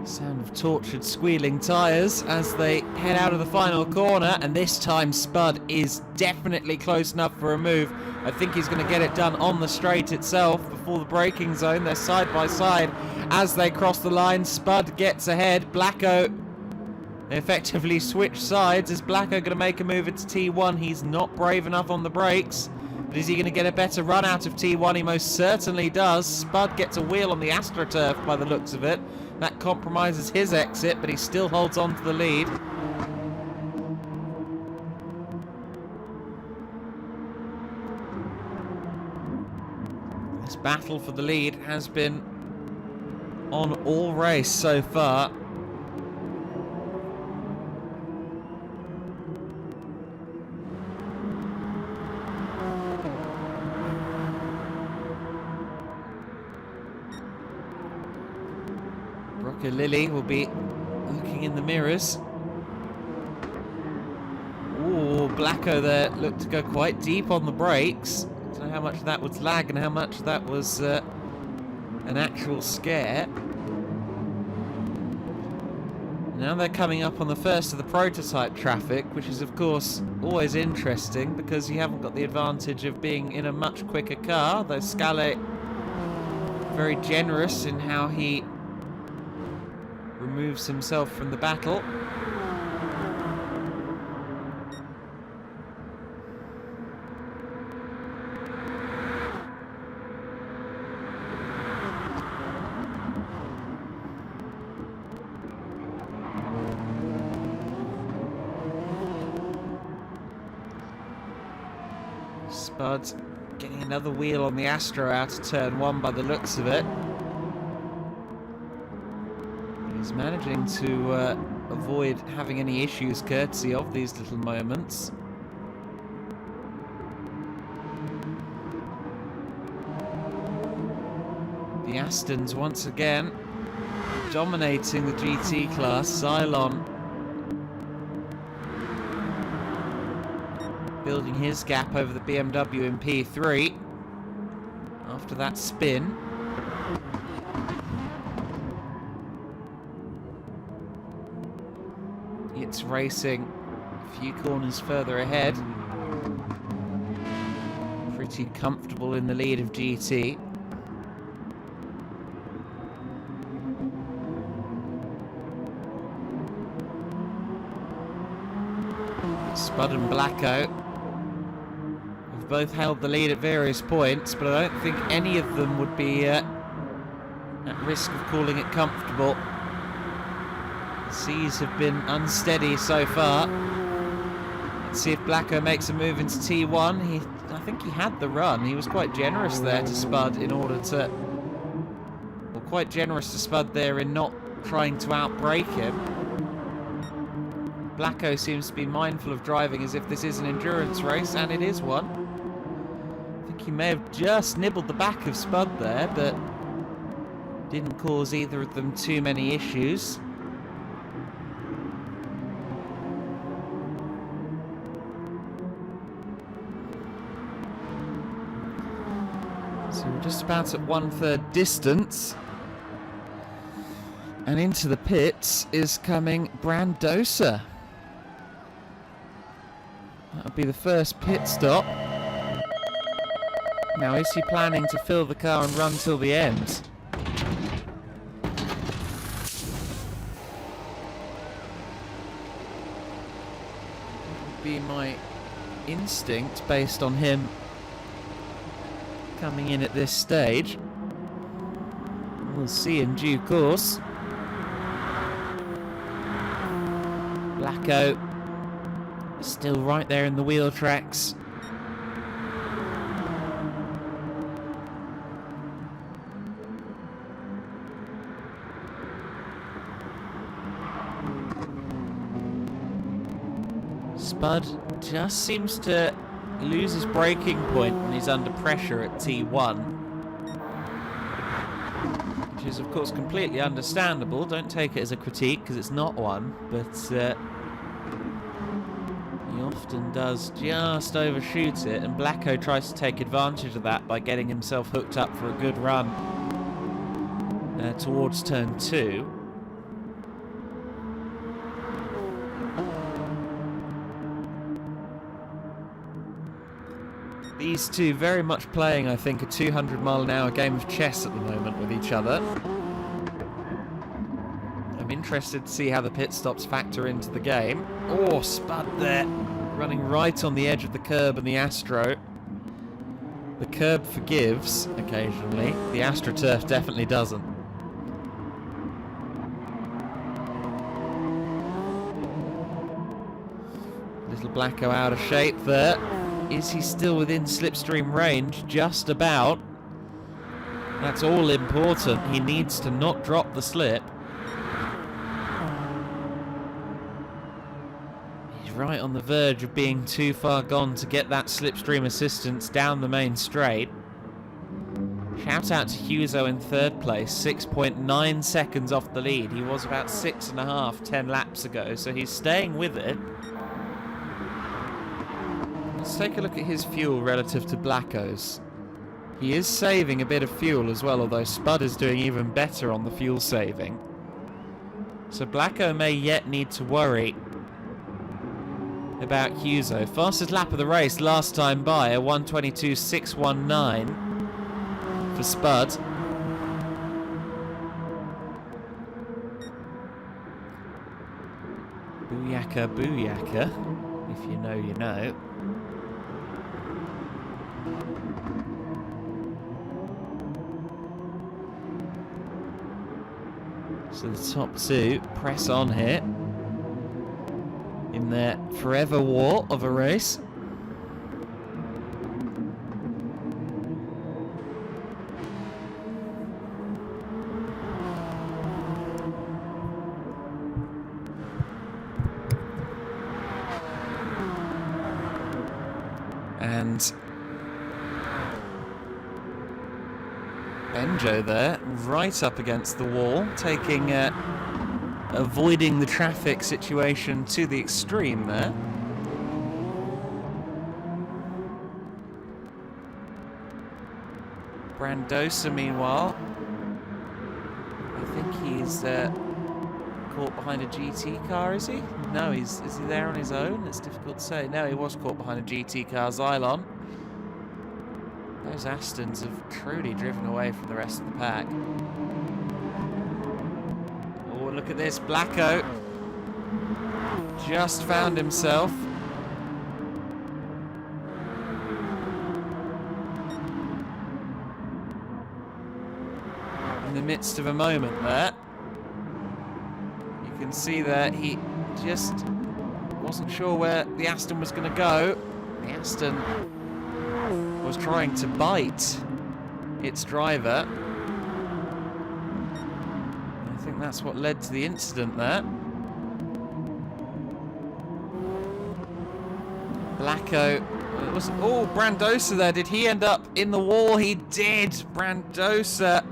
Sound of tortured, squealing tyres as they head out of the final corner, and this time Spud is definitely close enough for a move. I think he's going to get it done on the straight itself before the braking zone. They're side by side as they cross the line. Spud gets ahead. Blacko effectively switch sides. Is Blacko going to make a move into T1? He's not brave enough on the brakes. But is he going to get a better run out of T1? He most certainly does. Spud gets a wheel on the AstroTurf by the looks of it. That compromises his exit, but he still holds on to the lead. This battle for the lead has been on all race so far. Brooker Lilly will be looking in the mirrors. Ooh, Blacko there looked to go quite deep on the brakes. I don't know how much of that was lag and how much of that was an actual scare. Now they're coming up on the first of the prototype traffic, which is of course always interesting because you haven't got the advantage of being in a much quicker car, though Scale very generous in how he removes himself from the battle. Spud getting another wheel on the Astro out of turn 1 by the looks of it. He's managing to avoid having any issues courtesy of these little moments. The Astons once again dominating the GT class. Xylon building his gap over the BMW in P3 after that spin. It's racing a few corners further ahead. Pretty comfortable in the lead of GT. Spud and Blacko have both held the lead at various points, but I don't think any of them would be at risk of calling it comfortable. The seas have been unsteady so far. Let's see if Blacko makes a move into T1. I think he had the run. He was quite generous there to Spud in order to... Well, quite generous to Spud there in not trying to outbrake him. Blacko seems to be mindful of driving as if this is an endurance race, and it is one. I think he may have just nibbled the back of Spud there, but didn't cause either of them too many issues. So we're just about at 1/3 distance. And into the pits is coming Brandosa. That'll be the first pit stop. Now, is he planning to fill the car and run till the end? That would be my instinct based on him coming in at this stage. We'll see in due course. Blacko still right there in the wheel tracks. Spud just seems to lose his braking point when he's under pressure at T1. Which is of course completely understandable. Don't take it as a critique because it's not one, but he often does just overshoot it, and Blacko tries to take advantage of that by getting himself hooked up for a good run towards turn 2. These two very much playing, I think, a 200-mile-an-hour game of chess at the moment with each other. I'm interested to see how the pit stops factor into the game. Oh, Spud there, running right on the edge of the curb and the Astro. The curb forgives occasionally. The AstroTurf definitely doesn't. Little Blacko out of shape there. Is he still within slipstream range? Just about. That's all important. He needs to not drop the slip. He's right on the verge of being too far gone to get that slipstream assistance down the main straight. Shout out to Huzo in 3rd place, 6.9 seconds off the lead. He was about 6.5 10 laps ago, so he's staying with it. Let's take a look at his fuel relative to Blacko's. He is saving a bit of fuel as well, although Spud is doing even better on the fuel saving. So Blacko may yet need to worry about Huzo. Fastest lap of the race last time by, a 1:22.619 for Spud. Booyaka, booyaka. If you know, you know. So the top two press on here in their forever war of a race. And Benjo there, right up against the wall, taking, avoiding the traffic situation to the extreme there. Brandosa, meanwhile, I think he's caught behind a GT car, is he? No, is he there on his own? It's difficult to say. No, he was caught behind a GT car, Xylon. Those Astons have truly driven away from the rest of the pack. Oh, look at this. Blacko just found himself in the midst of a moment there. You can see that he just wasn't sure where the Aston was going to go. The Aston was trying to bite its driver. I think that's what led to the incident there. Blacko, it was, oh, Brandosa there. Did he end up in the wall? He did. Brandosa.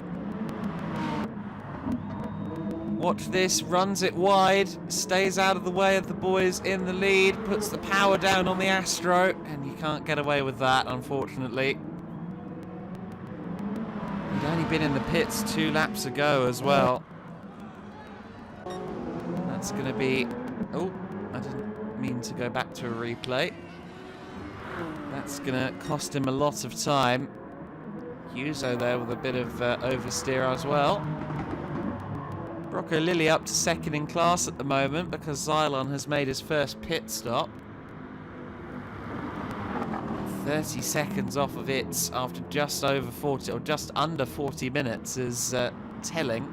Watch this, runs it wide, stays out of the way of the boys in the lead, puts the power down on the Astro, and you can't get away with that, unfortunately. He'd only been in the pits 2 laps ago as well. That's going to be... Oh, I didn't mean to go back to a replay. That's going to cost him a lot of time. Yuzo there with a bit of oversteer as well. Rocco Lilly up to 2nd in class at the moment because Xylon has made his first pit stop. 30 seconds off of it after just over 40, or just under 40 minutes is telling.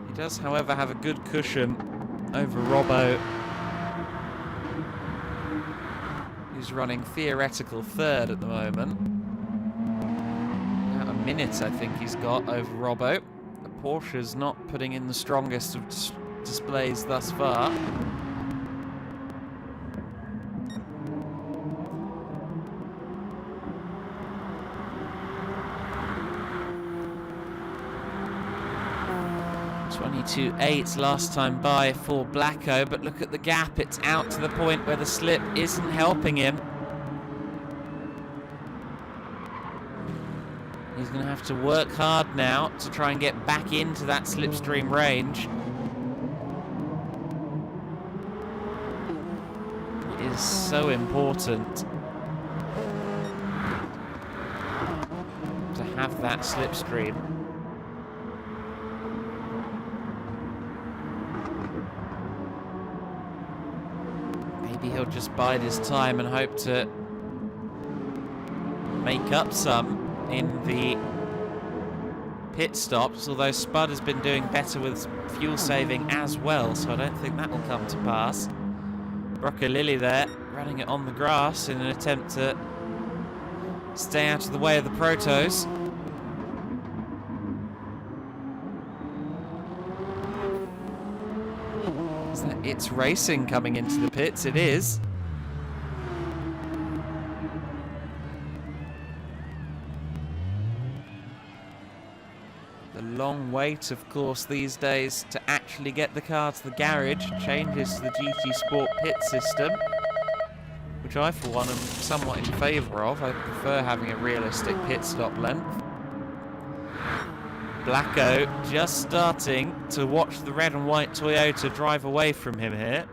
He does, however, have a good cushion over Robbo, who's running theoretical 3rd at the moment. Minute I think he's got over Robbo. The Porsche's not putting in the strongest of displays thus far. .22.8 last time by for Blacko, but look at the gap. It's out to the point where the slip isn't helping him. He's going to have to work hard now to try and get back into that slipstream range. It is so important to have that slipstream. Maybe he'll just bide his time and hope to make up some in the pit stops, although Spud has been doing better with fuel saving as well, so I don't think that will come to pass. Rocco Lilly there, running it on the grass in an attempt to stay out of the way of the Protos. Is that It's Racing coming into the pits? It is. Long wait, of course, these days to actually get the car to the garage. Changes to the GT Sport pit system, which I, for one, am somewhat in favour of. I prefer having a realistic pit stop length. Blacko just starting to watch the red and white Toyota drive away from him here.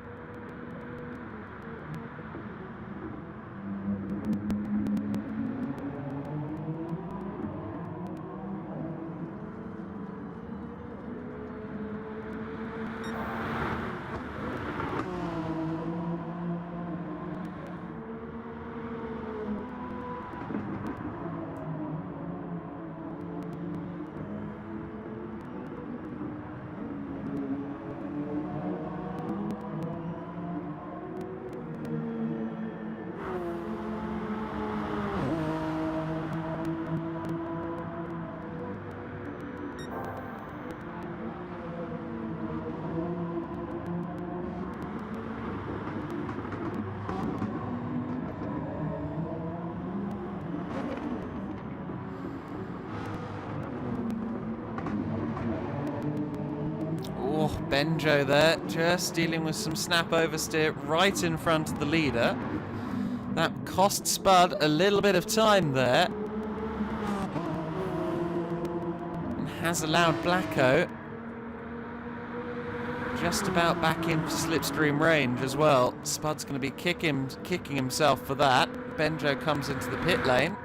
Benjo there, just dealing with some snap oversteer right in front of the leader. That cost Spud a little bit of time there. has allowed Blacko just about back into slipstream range as well. Spud's going to be kicking himself for that. Benjo comes into the pit lane.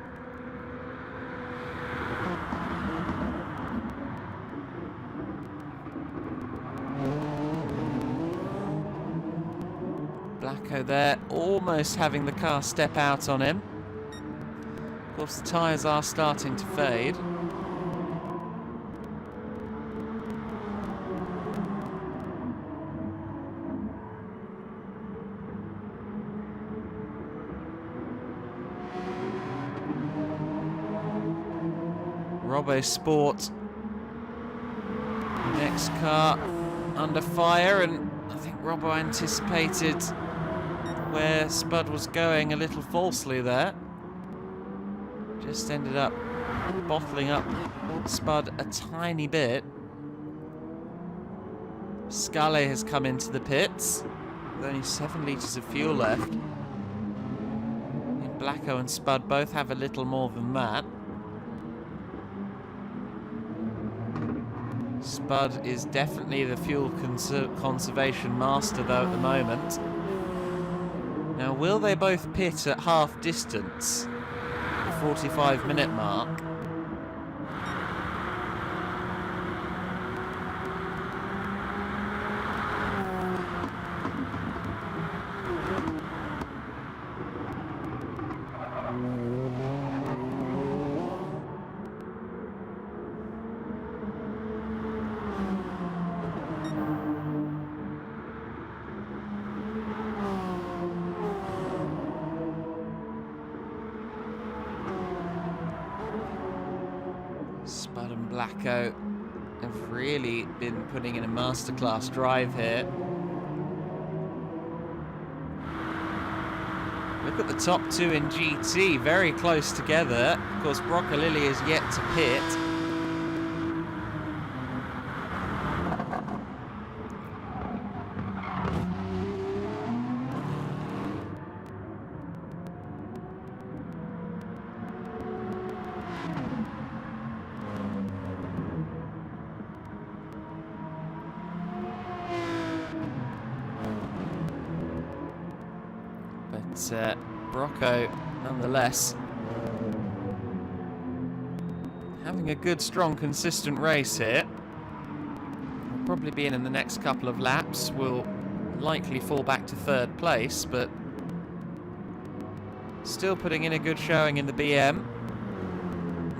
Blacko there, almost having the car step out on him. Of course, the tyres are starting to fade. Robbo Sport, next car under fire, and I think Robbo anticipated where Spud was going a little falsely there. Just ended up bottling up Spud a tiny bit. Scale has come into the pits with only 7 litres of fuel left. And Blacko and Spud both have a little more than that. Spud is definitely the fuel conservation master though at the moment. Now will they both pit at half distance? 45-minute mark. Spud and Blacko have really been putting in a masterclass drive here. Look at the top two in GT, very close together. Of course, Broccolilli is yet to pit. But Brocco, nonetheless, having a good, strong, consistent race here. Will probably be in the next couple of laps. Will likely fall back to third place, but still putting in a good showing in the BM.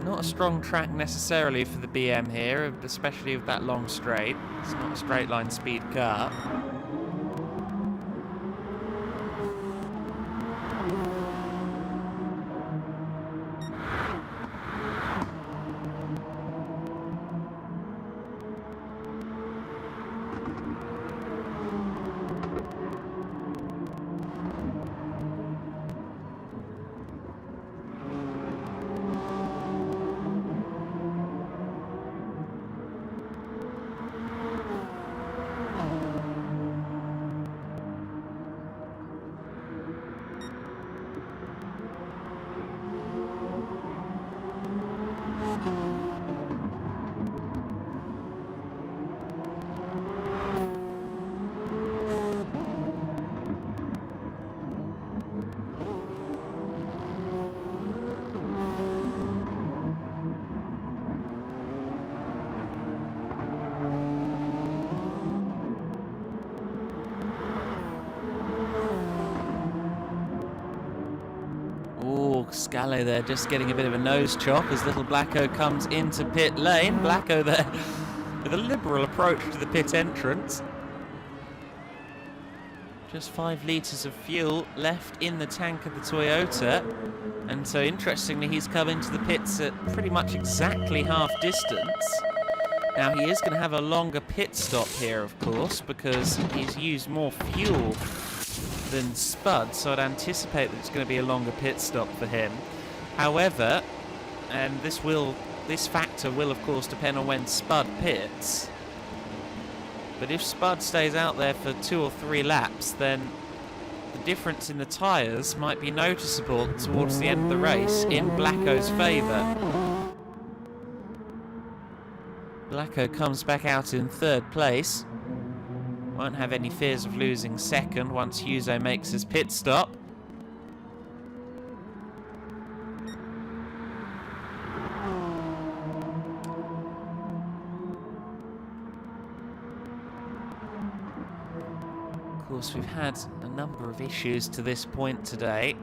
Not a strong track necessarily for the BM here, especially with that long straight. It's not a straight line speed car. Scalo there just getting a bit of a nose chop as little Blacko comes into pit lane. Blacko there with a liberal approach to the pit entrance. Just 5 litres of fuel left in the tank of the Toyota. And so interestingly, he's come into the pits at pretty much exactly half distance. Now he is going to have a longer pit stop here, of course, because he's used more fuel than Spud, so I'd anticipate that it's going to be a longer pit stop for him. However, and this factor will of course depend on when Spud pits, but if Spud stays out there for 2 or 3 laps, then the difference in the tyres might be noticeable towards the end of the race in Blacko's favour. Blacko comes back out in third place. Won't have any fears of losing second once Huzo makes his pit stop. Of course, we've had a number of issues to this point today.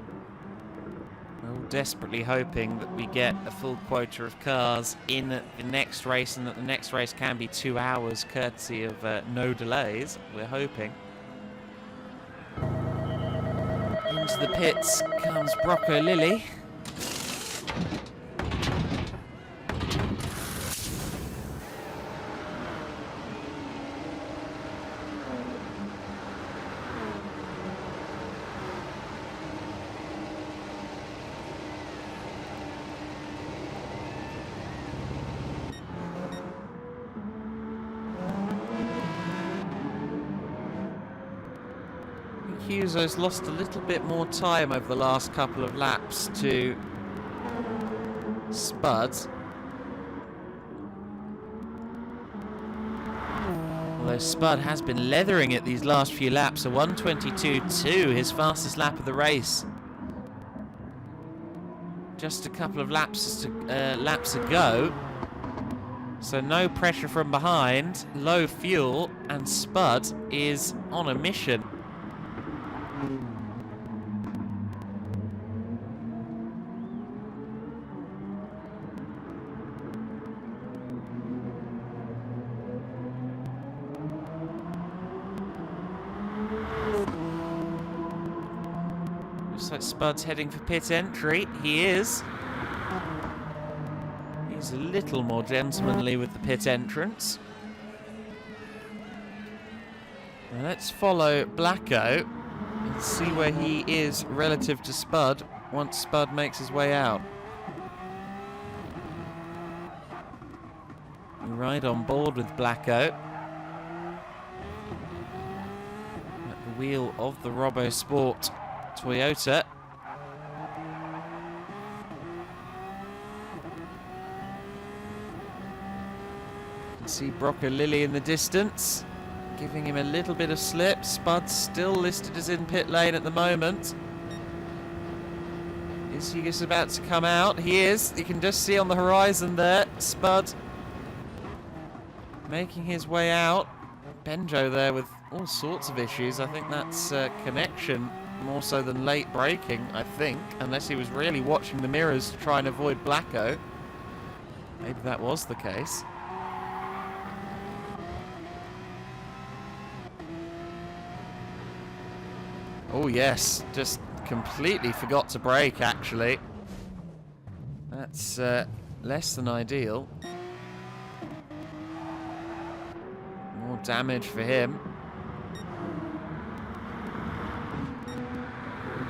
We're all desperately hoping that we get a full quota of cars in the next race, and that the next race can be 2 hours courtesy of no delays. We're hoping. Into the pits comes Brocco Lilly. Huzo's lost a little bit more time over the last couple of laps to Spud. Although Spud has been leathering it these last few laps, a 1:22.2, his fastest lap of the race. Just a couple of laps ago. So no pressure from behind, low fuel, and Spud is on a mission. Looks like Spud's heading for pit entry. He is. He's a little more gentlemanly with the pit entrance. Now let's follow Blacko and see where he is relative to Spud once Spud makes his way out. We're right on board with Blacko. At the wheel of the RoboSport Toyota. You can see Brocco Lilly in the distance, giving him a little bit of slip. Spud's still listed as in pit lane at the moment. Is he just about to come out? He is. You can just see on the horizon there, Spud making his way out. Benjo there with all sorts of issues. I think that's connection more so than late braking, I think, unless he was really watching the mirrors to try and avoid Blacko. Maybe that was the case. Oh yes, just completely forgot to brake actually. That's less than ideal. More damage for him.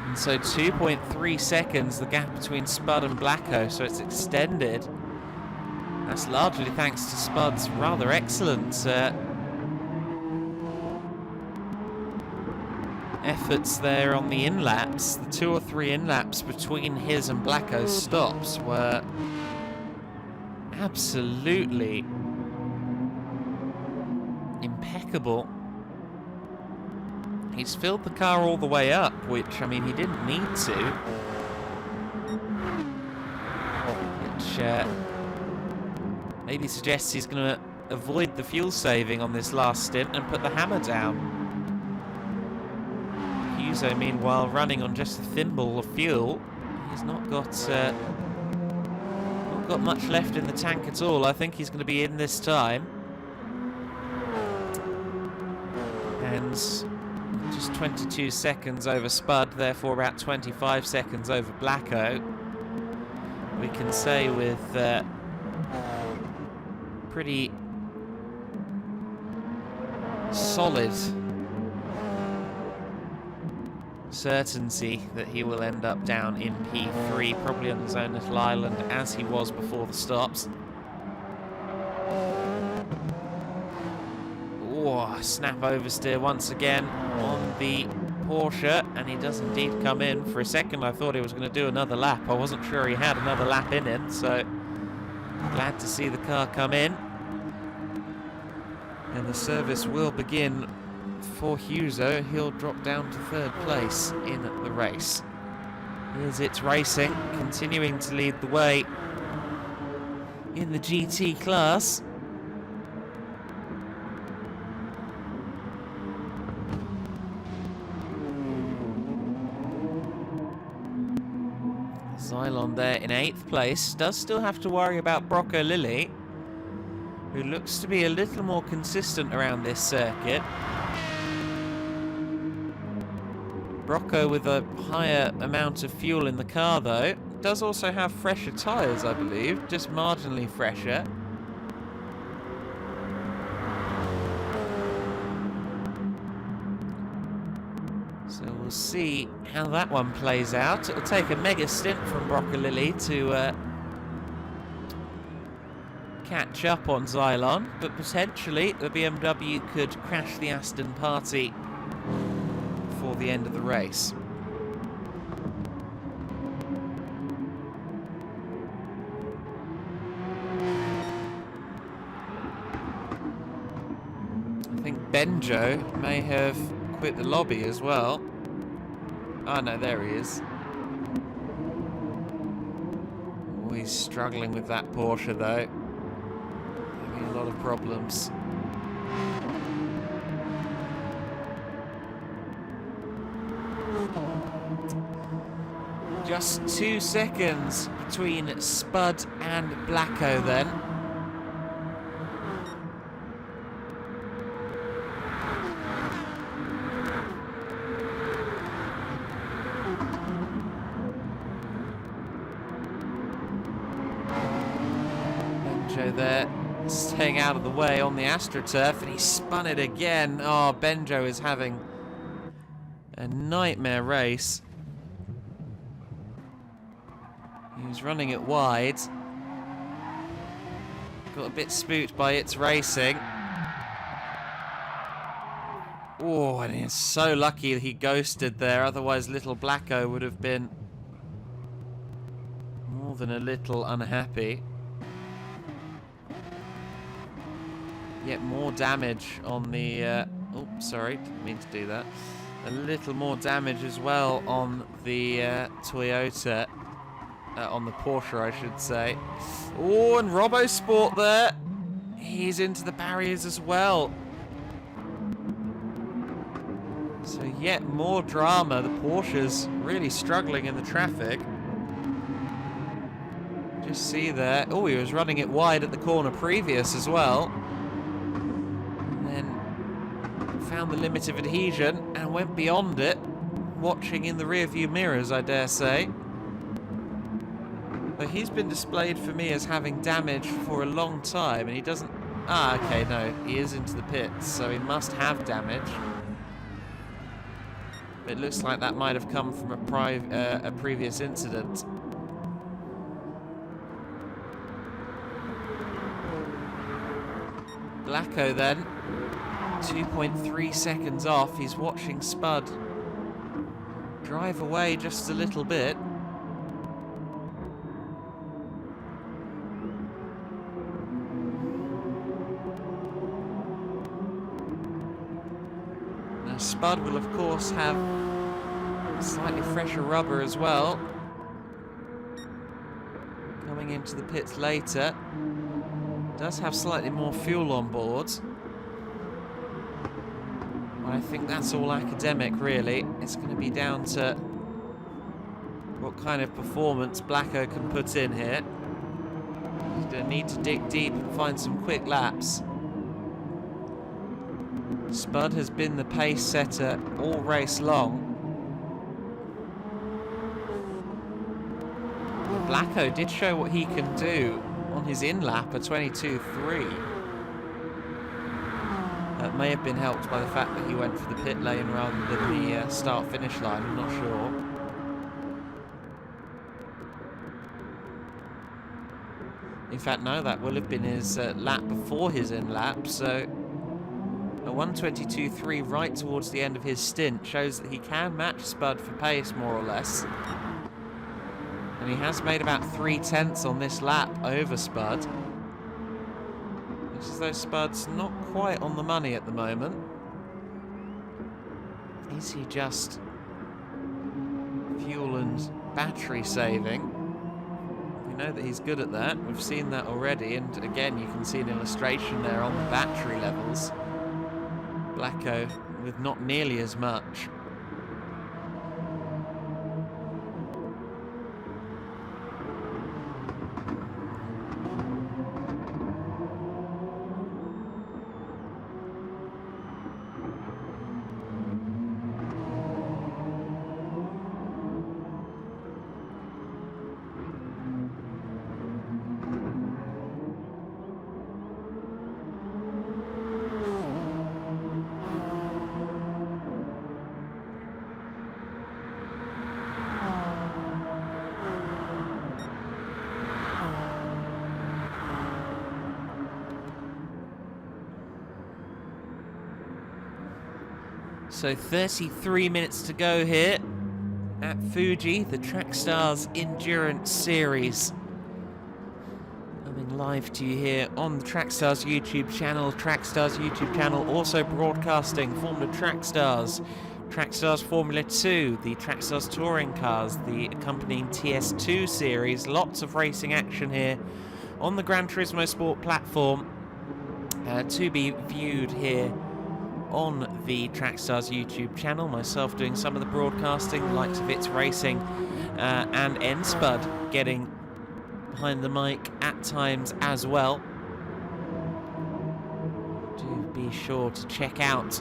And so 2.3 seconds, the gap between Spud and Blacko, so it's extended. That's largely thanks to Spud's rather excellent efforts there on the in-laps. The 2 or 3 in-laps between his and Blacko's stops were absolutely impeccable. He's filled the car all the way up, which, I mean, he didn't need to. Which maybe suggests he's going to avoid the fuel saving on this last stint and put the hammer down. Huzo, meanwhile, running on just a thimble of fuel. He's not got much left in the tank at all. I think he's going to be in this time. And just 22 seconds over Spud, therefore about 25 seconds over Blacko. We can say with pretty solid certainty that he will end up down in P3, probably on his own little island as he was before the stops. Oh, snap oversteer once again on the Porsche, and he does indeed come in. For a second I thought he was going to do another lap. I wasn't sure he had another lap in him, so glad to see the car come in. And the service will begin for Huso. He'll drop down to 3rd place in the race. Here's It's Racing, continuing to lead the way in the GT class. Xylon there in 8th place. Does still have to worry about Brocco Lilly, who looks to be a little more consistent around this circuit. Brocco with a higher amount of fuel in the car though. Does also have fresher tyres, I believe, just marginally fresher. So we'll see how that one plays out. It'll take a mega stint from Brocco Lilly to catch up on Xylon, but potentially the BMW could crash the Aston party before the end of the race. I think Benjo may have quit the lobby as well. Oh no, there he is. Oh, he's struggling with that Porsche though. Having a lot of problems. Just 2 seconds between Spud and Blacko then. Benjo there, staying out of the way on the AstroTurf, and he spun it again. Oh, Benjo is having a nightmare race. He was running it wide. Got a bit spooked by It's Racing. Oh, and he's so lucky that he ghosted there, otherwise little Blacko would have been more than a little unhappy. Yet more damage on the... oh, sorry, didn't mean to do that. A little more damage as well on the Toyota. On the Porsche, I should say. Oh, and RoboSport there. He's into the barriers as well. So yet more drama. The Porsche's really struggling in the traffic. Just see there. Oh, he was running it wide at the corner previous as well. And then found the limit of adhesion and went beyond it. Watching in the rearview mirrors, I dare say. But he's been displayed for me as having damage for a long time, and he doesn't... Ah, okay, no, he is into the pits, so he must have damage. It looks like that might have come from a previous incident. Blacko then, 2.3 seconds off. He's watching Spud drive away just a little bit. Spud will of course have slightly fresher rubber as well. Coming into the pits later. Does have slightly more fuel on board. But I think that's all academic really. It's going to be down to what kind of performance Blacko can put in here. He's going to need to dig deep and find some quick laps. Spud has been the pace setter all race long. Blacko did show what he can do on his in-lap, a 22.3. That may have been helped by the fact that he went for the pit lane rather than the start-finish line, I'm not sure. In fact, no, that will have been his lap before his in-lap, so... A 122.3 right towards the end of his stint shows that he can match Spud for pace, more or less. And he has made about 3/10 on this lap over Spud. Looks as though Spud's not quite on the money at the moment. Is he just fuel and battery saving? We know that he's good at that. We've seen that already, and again you can see an illustration there on the battery levels. Blacko with not nearly as much. So 33 minutes to go here at Fuji, the Trackstars Endurance Series. Coming live to you here on the Trackstars YouTube channel. Trackstars YouTube channel also broadcasting Formula Trackstars, Trackstars Formula 2, the Trackstars Touring Cars, the accompanying TS2 series. Lots of racing action here on the Gran Turismo Sport platform to be viewed here on the Trackstars YouTube channel. Myself doing some of the broadcasting, the likes of It's Racing and N-Spud getting behind the mic at times as well. Do be sure to check out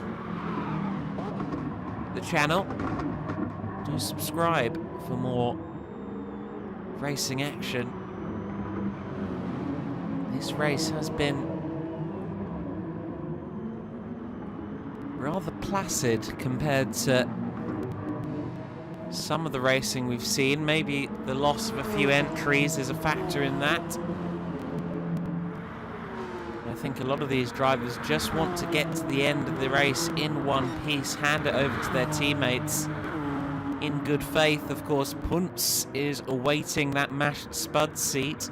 the channel. Do subscribe for more racing action. This race has been rather placid compared to some of the racing we've seen. Maybe the loss of a few entries is a factor in that. I think a lot of these drivers just want to get to the end of the race in one piece, hand it over to their teammates in good faith. Of course, Punts is awaiting that mashed Spud seat.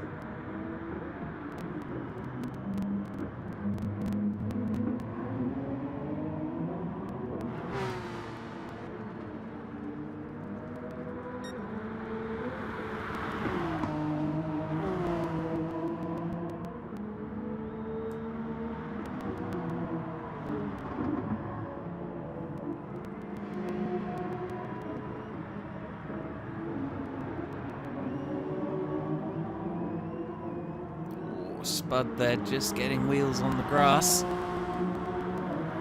Spud there just getting wheels on the grass.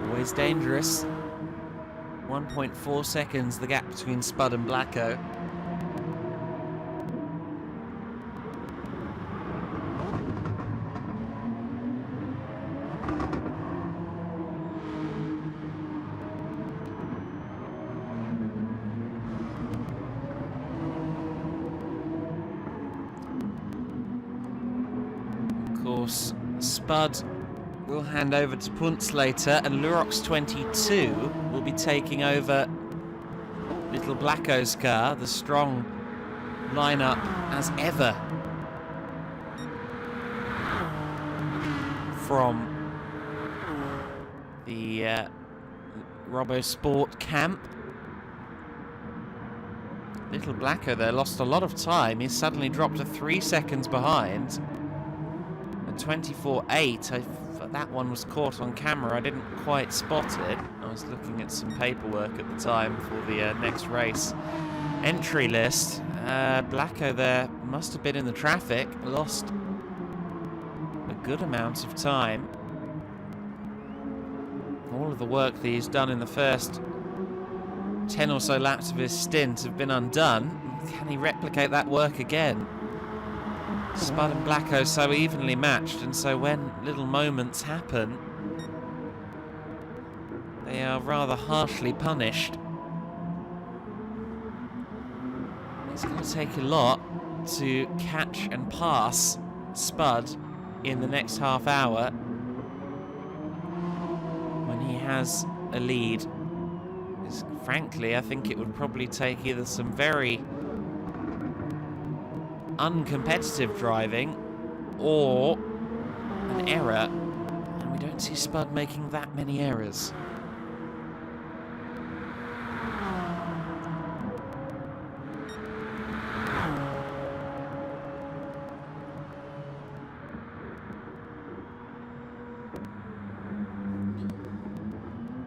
Always dangerous. 1.4 seconds the gap between Spud and Blacko. Spud will hand over to Punts later, and Lurox 22 will be taking over Little Blacko's car. The strong lineup as ever from the Robo Sport camp. Little Blacko there lost a lot of time. He's suddenly dropped to 3 seconds behind. 24.8. That one was caught on camera. I didn't quite spot it. I was looking at some paperwork at the time for the next race entry list. Blacko there must have been in the traffic, lost a good amount of time. All of the work that he's done in the first 10 or so laps of his stint have been undone. Can he replicate that work again? Spud and Blacko so evenly matched, and so when little moments happen, they are rather harshly punished. It's going to take a lot to catch and pass Spud in the next half hour when he has a lead. Because frankly, I think it would probably take either some very uncompetitive driving or an error don't see Spud making that many errors.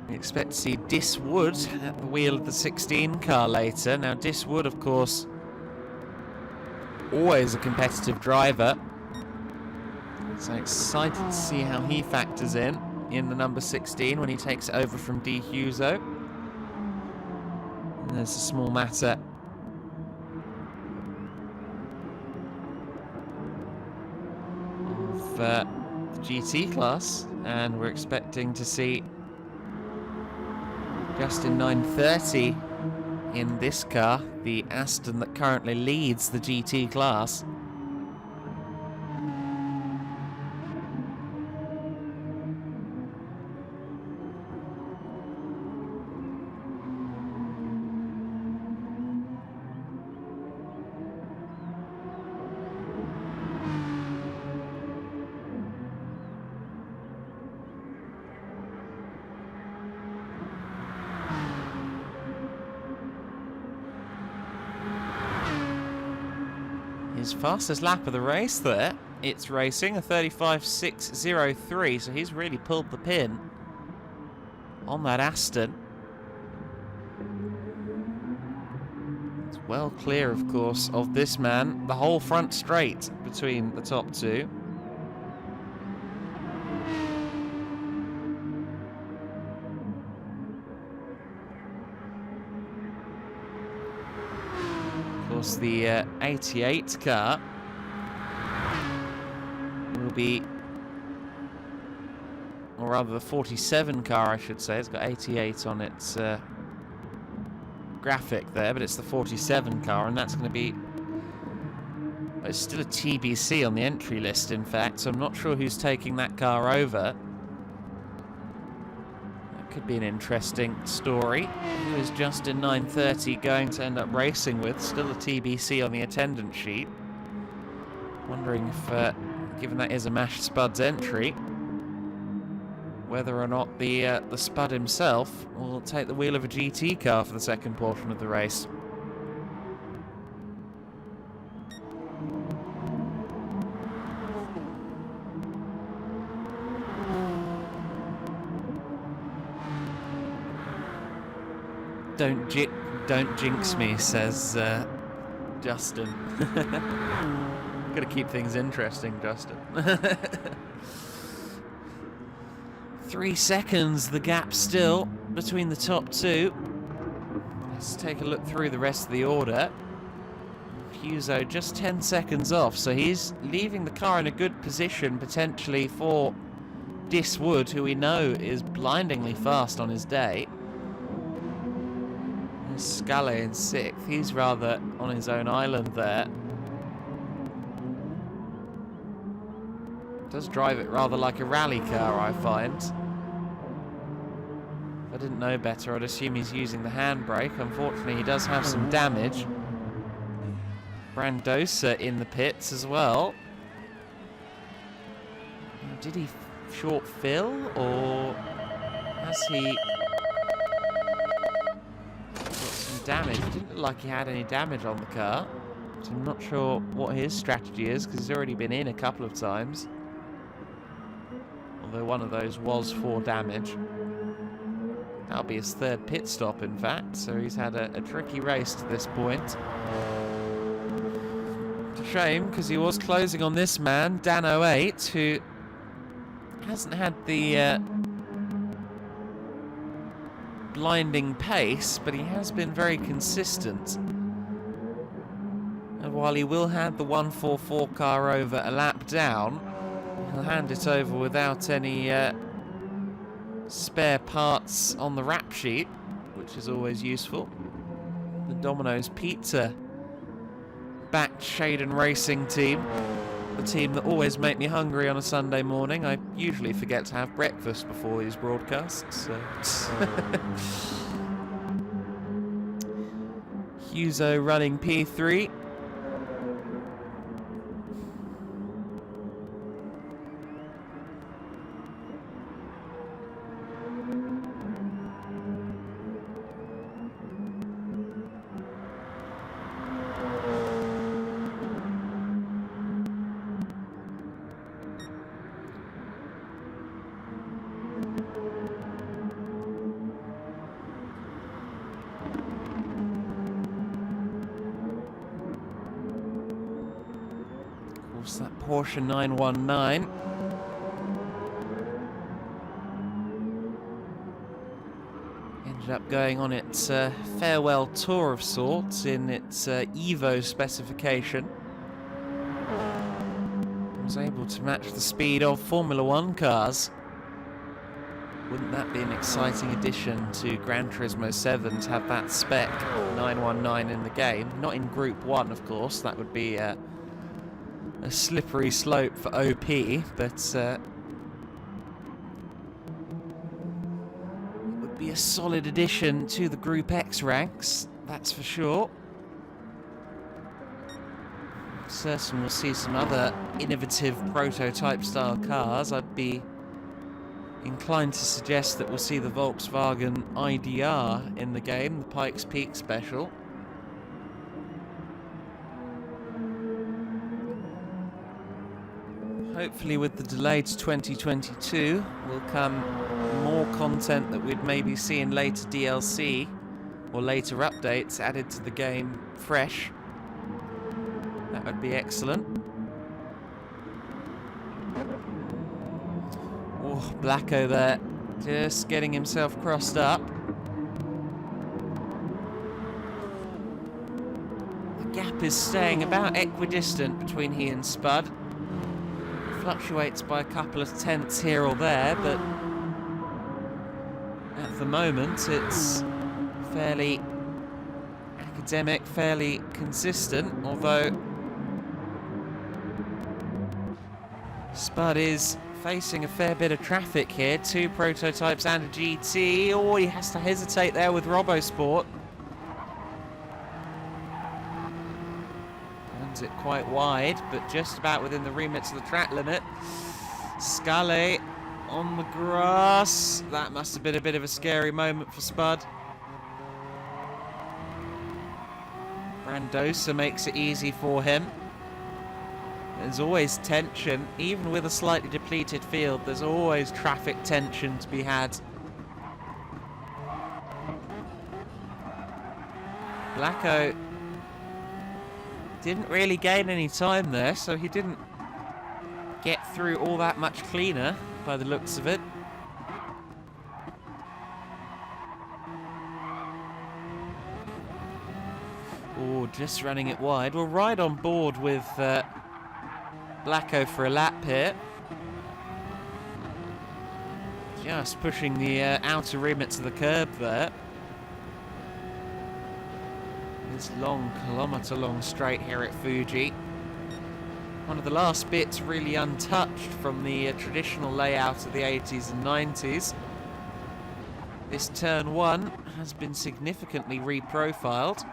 We expect to see Diswood at the wheel of the 16 car later. Now Diswood, of course, always a competitive driver. So excited to see how he factors in the number 16 when he takes it over from D. Huso. And there's a small matter of the GT class, and we're expecting to see Justin 930 in this car, the Aston that currently leads the GT class. His fastest lap of the race there. It's racing a 35.603, so he's really pulled the pin on that Aston. It's well clear, of course, of this man. The whole front straight between the top two. The 88 car will be, or rather the 47 car I should say, it's got 88 on its graphic there, but it's the 47 car, and that's going to be, it's still a TBC on the entry list in fact, so I'm not sure who's taking that car over. Could be an interesting story. Who is Justin 930 going to end up racing with? Still a TBC on the attendance sheet. Wondering if, given that is a Mash Spud's entry, whether or not the Spud himself will take the wheel of a GT car for the second portion of the race. Don't jinx me, says Justin. Gotta keep things interesting, Justin. 3 seconds, the gap still between the top two. Let's take a look through the rest of the order. Huso just 10 seconds off, so he's leaving the car in a good position potentially for Diswood, who we know is blindingly fast on his day. Scale in 6th, he's rather on his own island there. Does drive it rather like a rally car, I find. If I didn't know better, I'd assume he's using the handbrake. Unfortunately, he does have some damage. Brandosa in the pits as well. Did he short fill, or has he damage? It didn't look like he had any damage on the car, so I'm not sure what his strategy is, because he's already been in a couple of times, although one of those was for damage. That'll be his third pit stop in fact, so he's had a tricky race to this point. It's a shame, because he was closing on this man, Dan 08, who hasn't had the blinding pace, but he has been very consistent. And while he will hand the 144 car over a lap down, he'll hand it over without any spare parts on the rap sheet, which is always useful. The Domino's Pizza backed Shaden Racing team, the team that always make me hungry on a Sunday morning. I usually forget to have breakfast before these broadcasts, so. Huso running P3. It's that Porsche 919. Ended up going on its farewell tour of sorts in its Evo specification. Was able to match the speed of Formula One cars. Wouldn't that be an exciting addition to Gran Turismo 7 to have that spec 919 in the game? Not in Group 1, of course. That would be a slippery slope for OP, but it would be a solid addition to the Group X ranks, that's for sure. Certain we'll see some other innovative prototype style cars. I'd be inclined to suggest that we'll see the Volkswagen IDR in the game, the Pikes Peak Special. Hopefully with the delay to 2022 will come more content that we'd maybe see in later DLC or later updates added to the game fresh. That would be excellent. Oh, Blacko there, just getting himself crossed up. The gap is staying about equidistant between he and Spud. Fluctuates by a couple of tenths here or there, but at the moment it's fairly academic, fairly consistent, although Spud is facing a fair bit of traffic here. 2 prototypes and a GT. Oh, he has to hesitate there with RoboSport. Runs it quite wide, but just about within the remits of the track limit. Scully on the grass. That must have been a bit of a scary moment for Spud. Brandosa makes it easy for him. There's always tension, even with a slightly depleted field, there's always traffic tension to be had. Blacko didn't really gain any time there, so he didn't get through all that much cleaner by the looks of it. Oh, just running it wide. We're right on board with Blacko for a lap here. Just pushing the outer remits of the curb there. This long, kilometre-long straight here at Fuji. One of the last bits really untouched from the traditional layout of the 80s and 90s. This turn 1 has been significantly reprofiled.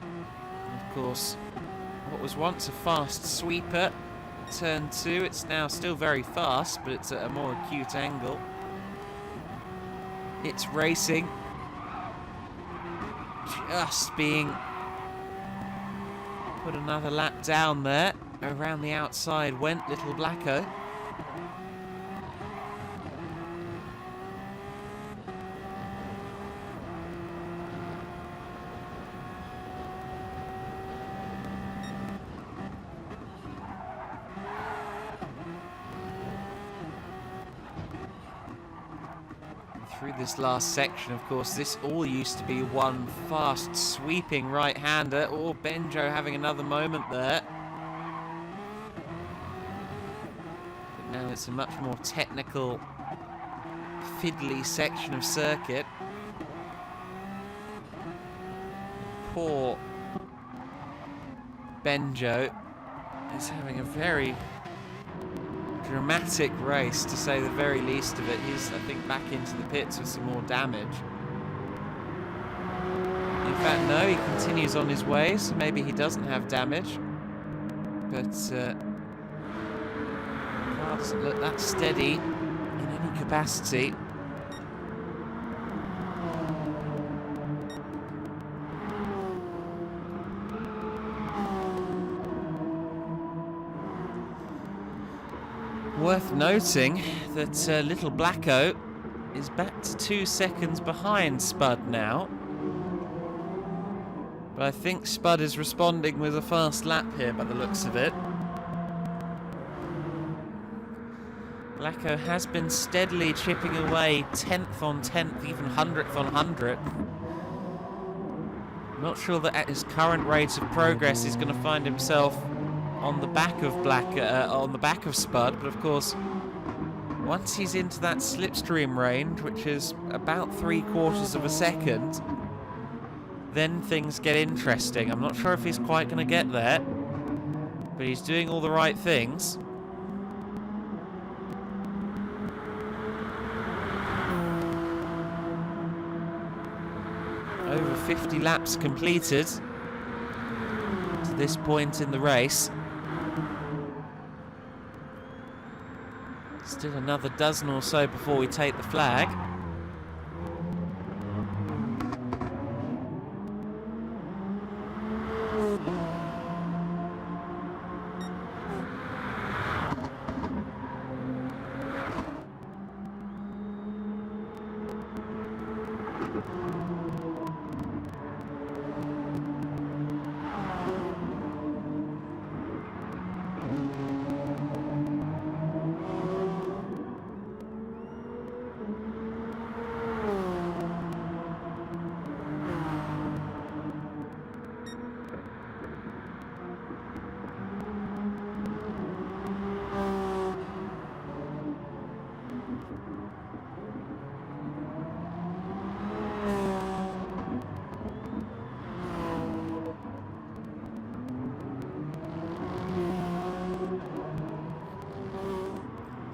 And of course, what was once a fast sweeper, turn 2, it's now still very fast, but it's at a more acute angle. It's racing. Just being put another lap down there. Around the outside went little Blacko. Through this last section, of course, this all used to be one fast sweeping right-hander. Oh, Benjo having another moment there. But now it's a much more technical, fiddly section of circuit. Poor Benjo is having a very dramatic race, to say the very least of it. He's, I think, back into the pits with some more damage. In fact, no, he continues on his way, so maybe he doesn't have damage. But car doesn't look that steady in any capacity. Worth noting that little Blacko is back to 2 seconds behind Spud now. But I think Spud is responding with a fast lap here by the looks of it. Blacko has been steadily chipping away 10th on 10th, even 100th on 100th. Not sure that at his current rate of progress he's going to find himself on the back of Spud, but of course, once he's into that slipstream range, which is about 3/4 of a second, then things get interesting. I'm not sure if he's quite going to get there, but he's doing all the right things. Over 50 laps completed to this point in the race. Still another dozen or so before we take the flag.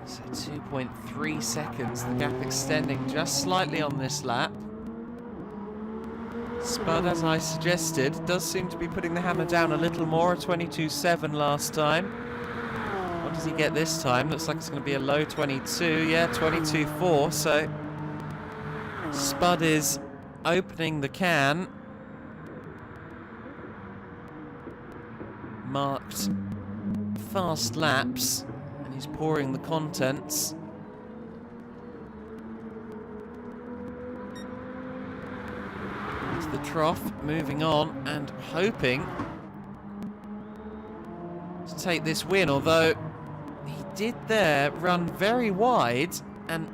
So 2.3 seconds, the gap extending just slightly on this lap. Spud, as I suggested, does seem to be putting the hammer down a little more, a 22.7 last time. What does he get this time? Looks like it's going to be a low 22, yeah, 22.4, so Spud is opening the can. Marked fast laps. He's pouring the contents. Into the trough, moving on and hoping to take this win, although he did there run very wide and,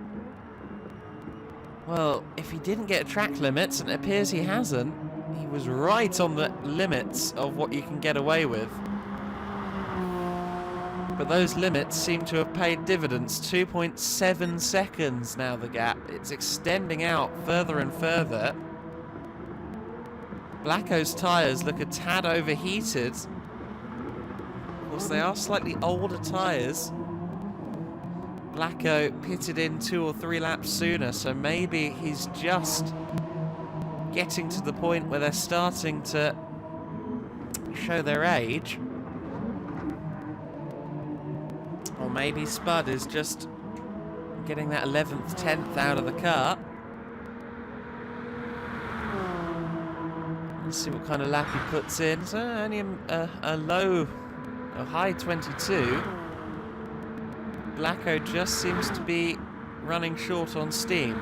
well, if he didn't get track limits, and it appears he hasn't, he was right on the limits of what you can get away with. But those limits seem to have paid dividends. 2.7 seconds now the gap. It's extending out further and further. Blacko's tyres look a tad overheated. Of course, they are slightly older tyres. Blacko pitted in 2 or 3 laps sooner, so maybe he's just getting to the point where they're starting to show their age. Or maybe Spud is just getting that 11th, 10th out of the car. Let's see what kind of lap he puts in. So only a high 22. Blacko just seems to be running short on steam.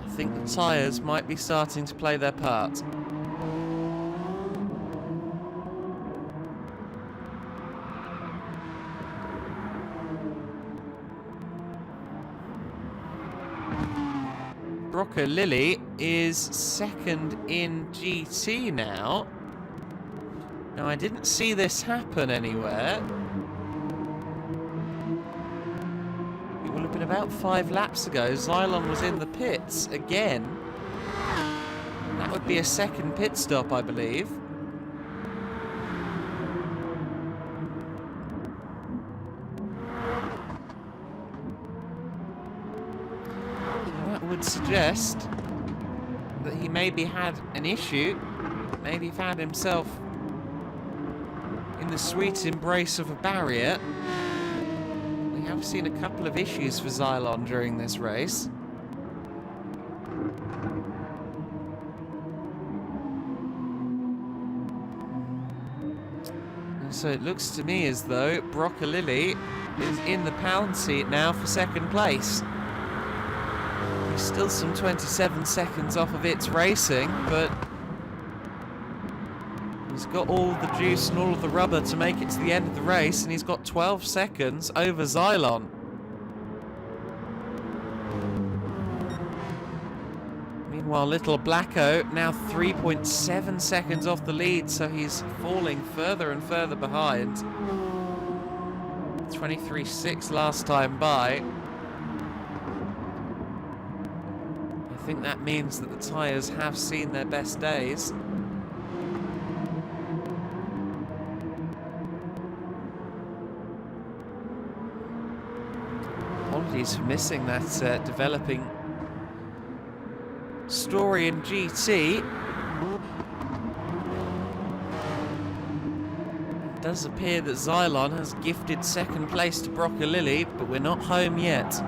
I think the tyres might be starting to play their part. Rocco Lilly is second in GT now. Now, I didn't see this happen anywhere. It will have been about 5 laps ago. Xylon was in the pits again. That would be a second pit stop, I believe. Would suggest that he maybe had an issue, maybe found himself in the sweet embrace of a barrier. We have seen a couple of issues for Xylon during this race. And so it looks to me as though Broccolilli is in the pound seat now for second place. Still some 27 seconds off of its racing, but He's got all the juice and all of the rubber to make it to the end of the race, and he's got 12 seconds over Xylon. Meanwhile, little Blacko now 3.7 seconds off the lead, so he's falling further and further behind. 23.6 last time by. I think that means that the tyres have seen their best days. Apologies for missing that developing story in GT. It does appear that Xylon has gifted second place to Broccolilli, but we're not home yet.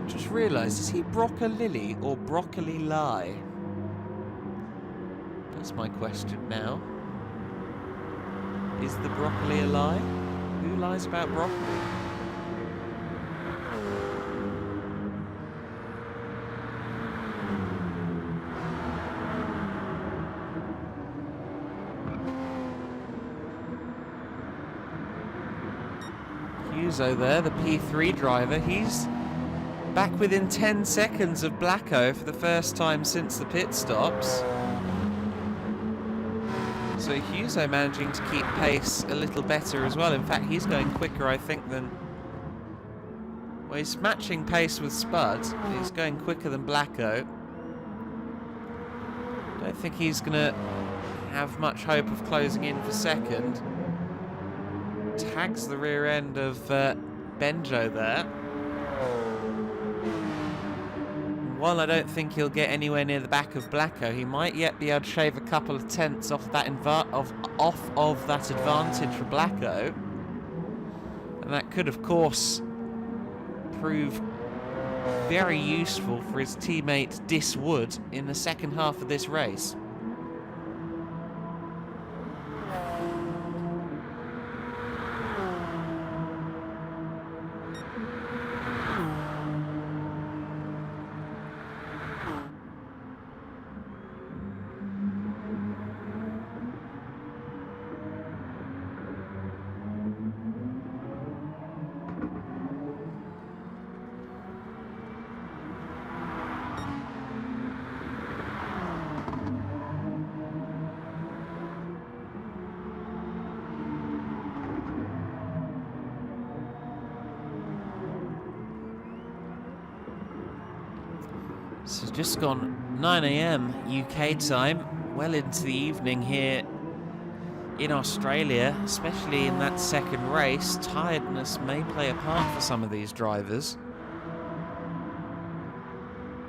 Just realised, is he Broccolilli or Broccoli Lie? That's my question now. Is the broccoli a lie? Who lies about broccoli? Huzo there, the P3 driver, he's back within 10 seconds of Blacko for the first time since the pit stops. So Huzo managing to keep pace a little better as well. In fact, he's going quicker, I think, than... Well, he's matching pace with Spud. He's going quicker than Blacko. Don't think he's going to have much hope of closing in for second. Tags the rear end of Benjo there. While I don't think he'll get anywhere near the back of Blacko, he might yet be able to shave a couple of tenths off that off of that advantage for Blacko. And that could, of course, prove very useful for his teammate Dis Wood in the second half of this race. So it's just gone 9 AM UK time, well into the evening here in Australia, especially in that second race. Tiredness may play a part for some of these drivers.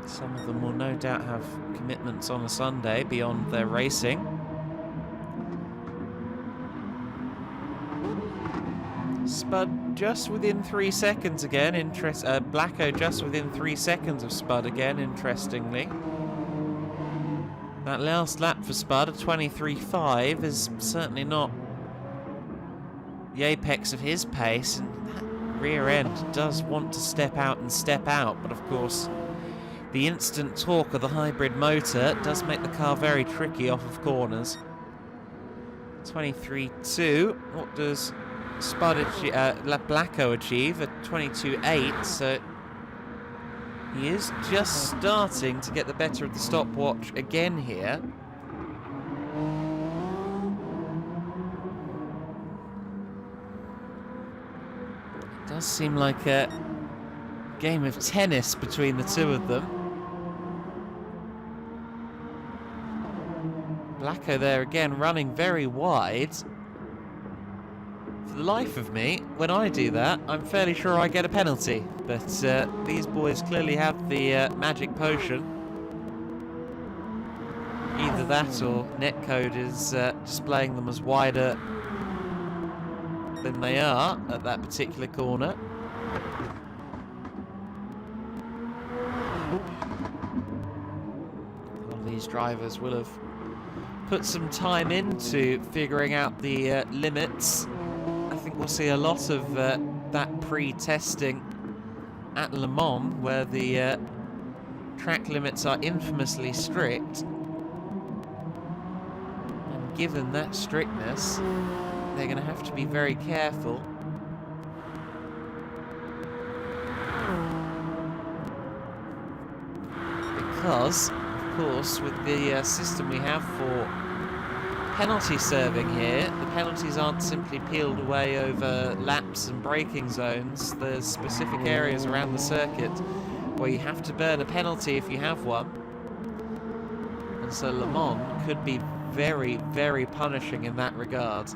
Some of them will no doubt have commitments on a Sunday beyond their racing. Spud just within 3 seconds again. Blacko just within 3 seconds of Spud again, interestingly. That last lap for Spud, a 23.5, is certainly not the apex of his pace, and that rear end does want to step out and step out, but of course the instant torque of the hybrid motor does make the car very tricky off of corners. 23.2, what does Blacko achieve? A 22.8, so he is just starting to get the better of the stopwatch again here. It does seem like a game of tennis between the two of them. Blacko there again running very wide. For the life of me, when I do that, I'm fairly sure I get a penalty. But these boys clearly have the magic potion. Either that or netcode is displaying them as wider than they are at that particular corner. A lot of these drivers will have put some time into figuring out the limits. I think we'll see a lot of that pre-testing at Le Mans, where the track limits are infamously strict. And given that strictness, they're going to have to be very careful. Because, of course, with the system we have for penalty serving here, the penalties aren't simply peeled away over laps and braking zones. There's specific areas around the circuit where you have to burn a penalty if you have one. And so Le Mans could be very, very punishing in that regard.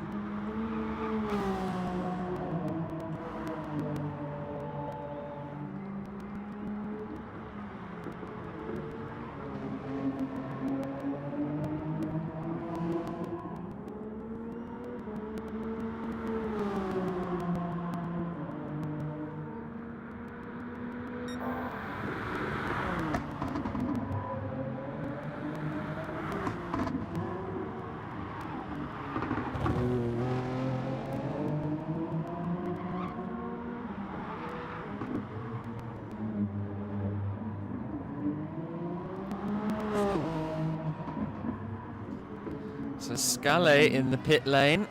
So Scully in the pit lane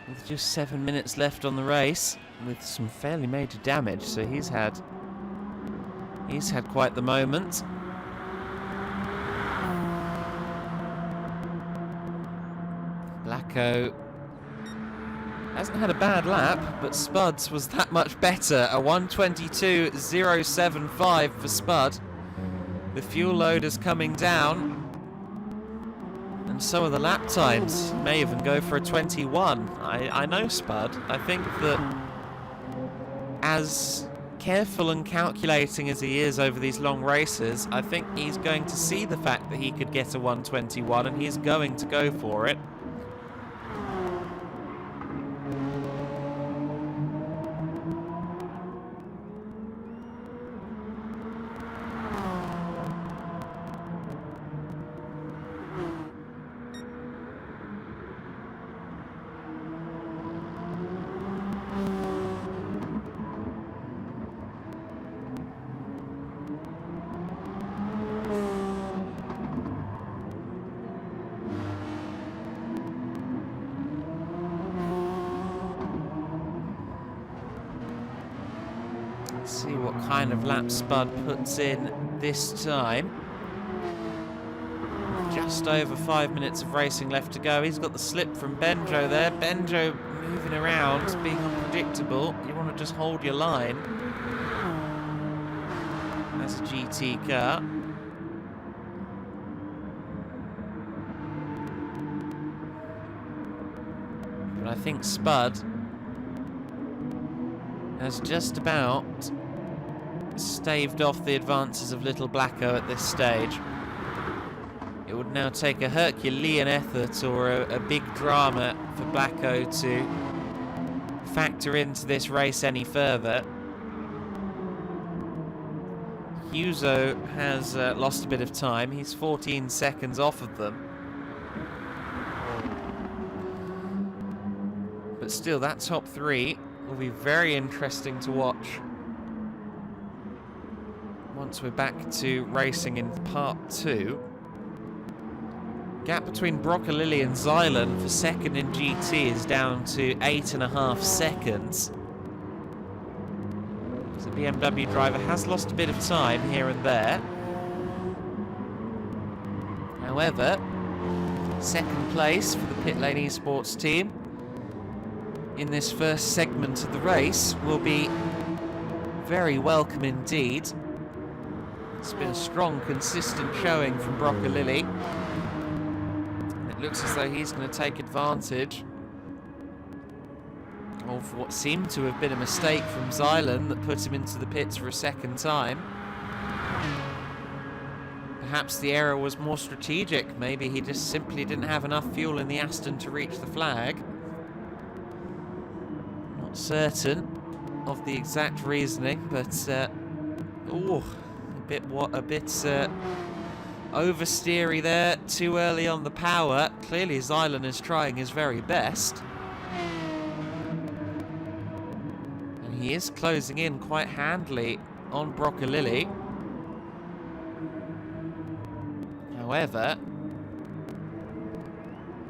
with just 7 minutes left on the race, with some fairly major damage, so he's had quite the moment. Blacko hasn't had a bad lap, but Spud's was that much better. A 1:22.075 for Spud. The fuel load is coming down. And so are the lap times. May even go for a 21. I know Spud. I think that as careful and calculating as he is over these long races, I think he's going to see the fact that he could get a 1:21 and he's going to go for it. See what kind of lap Spud puts in this time. Just over 5 minutes of racing left to go. He's got the slip from Benjo there. Benjo moving around, being unpredictable. You want to just hold your line as a GT car. But I think Spud has just about staved off the advances of Little Blacko at this stage. It would now take a Herculean effort or a big drama for Blacko to factor into this race any further. Huso has lost a bit of time. He's 14 seconds off of them. But still, that top three will be very interesting to watch once we're back to racing in part 2. Gap between Broccolilli and Zylan for second in GT is down to 8.5 seconds. So the BMW driver has lost a bit of time here and there. However, second place for the Pit Lane Esports team in this first segment of the race will be very welcome indeed. It's been a strong, consistent showing from Broccolilli. It looks as though he's going to take advantage of what seemed to have been a mistake from Zylan that put him into the pits for a second time. Perhaps the error was more strategic. Maybe he just simply didn't have enough fuel in the Aston to reach the flag. Not certain of the exact reasoning, but a bit oversteery there, too early on the power. Clearly Zylan is trying his very best. And he is closing in quite handily on Broccolilli. However,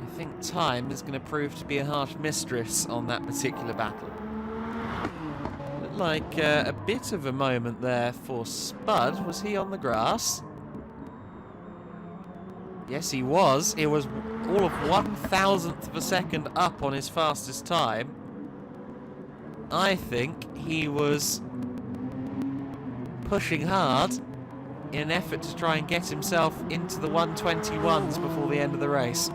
I think time is going to prove to be a harsh mistress on that particular battle. Looked like a bit of a moment there for Spud. Was he on the grass? Yes, he was. It was all of 1,000th of a second up on his fastest time. I think he was pushing hard in an effort to try and get himself into the 121s before the end of the race.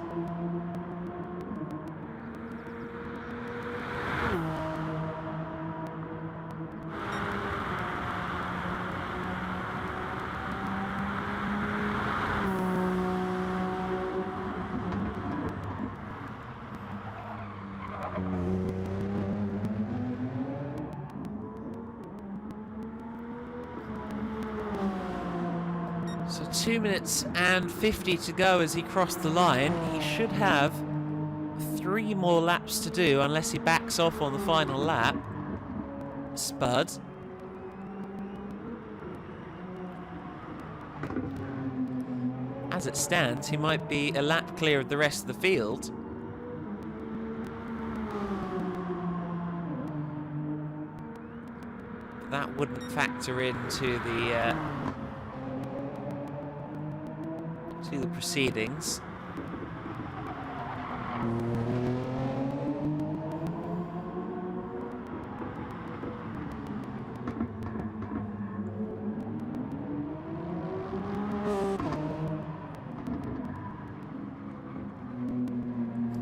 So 2 minutes and 50 to go as he crossed the line. He should have 3 more laps to do unless he backs off on the final lap. Spud. As it stands, he might be a lap clear of the rest of the field. But that wouldn't factor into the proceedings.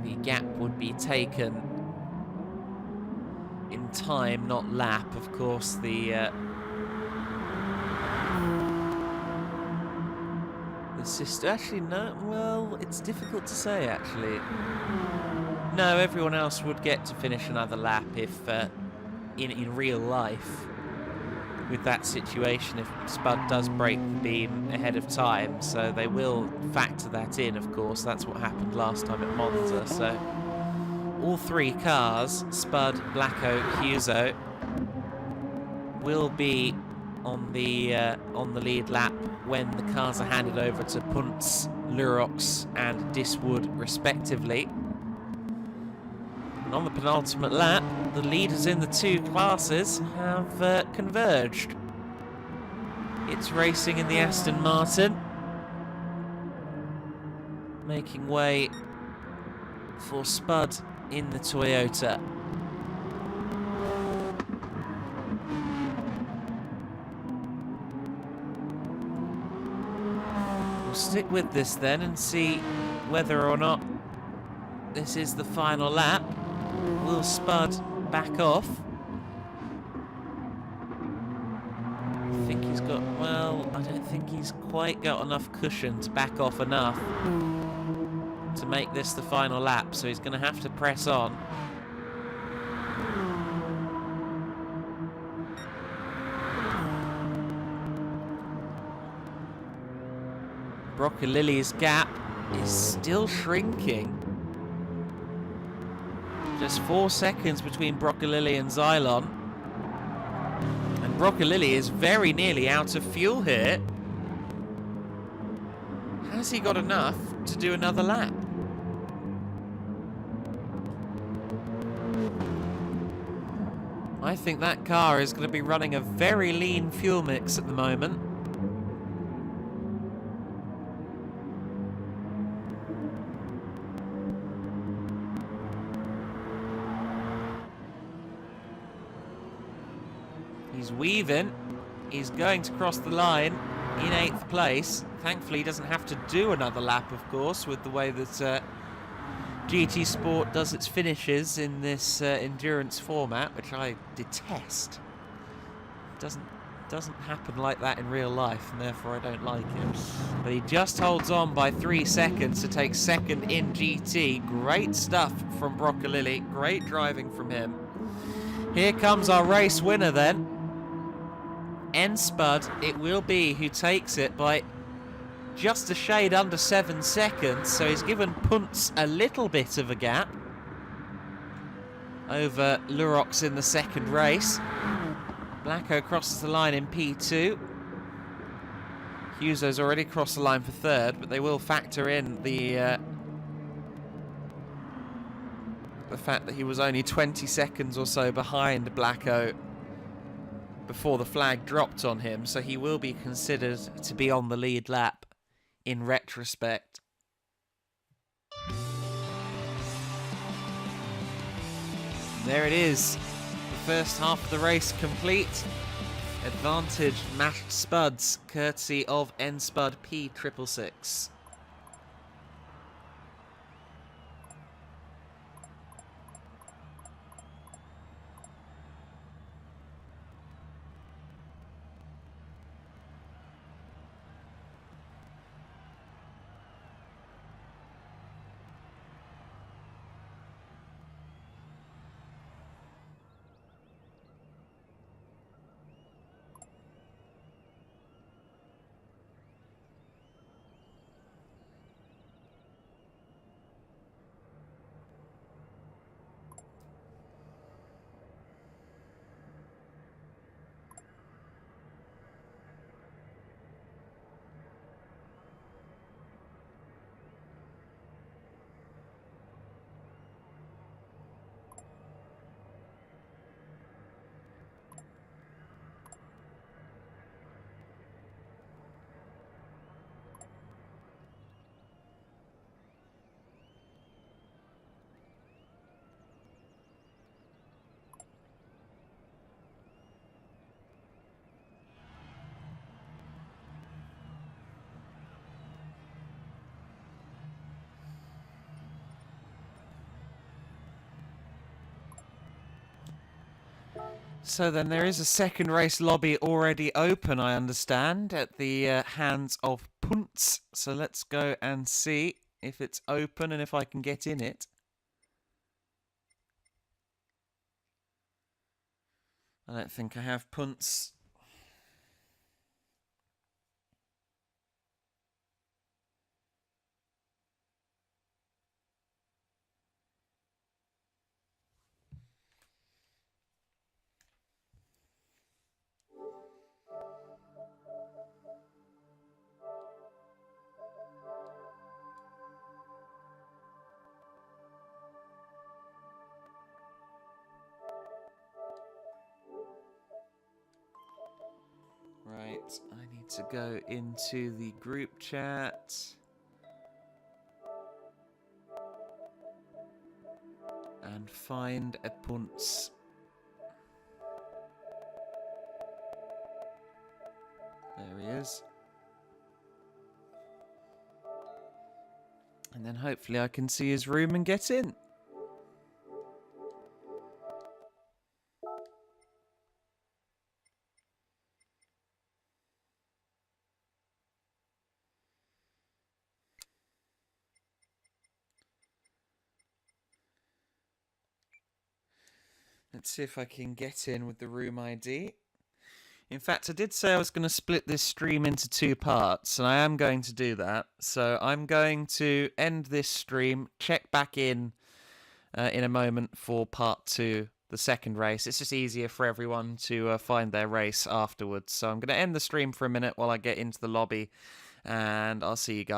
The gap would be taken in time, not lap. Of course, the sister. Actually, no. Well, it's difficult to say, actually. No, everyone else would get to finish another lap if, in real life, with that situation, if Spud does break the beam ahead of time. So they will factor that in, of course. That's what happened last time at Monza. So all 3 cars, Spud, Blacko, Huso, will be on the lead lap when the cars are handed over to Puntz, Lurox and Diswood respectively. And on the penultimate lap, the leaders in the 2 classes have converged. It's racing in the Aston Martin, making way for Spud in the Toyota. Stick with this then and see whether or not this is the final lap. Will Spud back off? I think he's got, well, I don't think he's quite got enough cushion to back off enough to make this the final lap, so he's going to have to press on. Broccolilli's gap is still shrinking. Just 4 seconds between Broccolilli and Zylan. And Broccolilli is very nearly out of fuel here. Has he got enough to do another lap? I think that car is going to be running a very lean fuel mix at the moment. He's weaving. He's going to cross the line in 8th place. Thankfully, he doesn't have to do another lap, of course, with the way that GT Sport does its finishes in this endurance format, which I detest. It doesn't happen like that in real life, and therefore I don't like it. But he just holds on by 3 seconds to take 2nd in GT. Great stuff from Broccolilli. Great driving from him. Here comes our race winner then. Spud, it will be, who takes it by just a shade under 7 seconds, so he's given Punts a little bit of a gap over Lurox in the second race. Blacko crosses the line in P2. Huso's already crossed the line for third, but they will factor in the fact that he was only 20 seconds or so behind Blacko before the flag dropped on him, so he will be considered to be on the lead lap in retrospect. There it is, the first half of the race complete. Advantage matched Spuds, courtesy of N-Spud P666. So then there is a second race lobby already open, I understand, at the hands of Punts. So let's go and see if it's open and if I can get in it. I don't think I have Punts. Right, I need to go into the group chat. And find a Punts. There he is. And then hopefully I can see his room and get in. Let's see if I can get in with the room ID. In fact, I did say I was going to split this stream into 2 parts, and I am going to do that. So I'm going to end this stream, check back in a moment for part 2, the second race. It's just easier for everyone to find their race afterwards. So I'm going to end the stream for a minute while I get into the lobby, and I'll see you guys.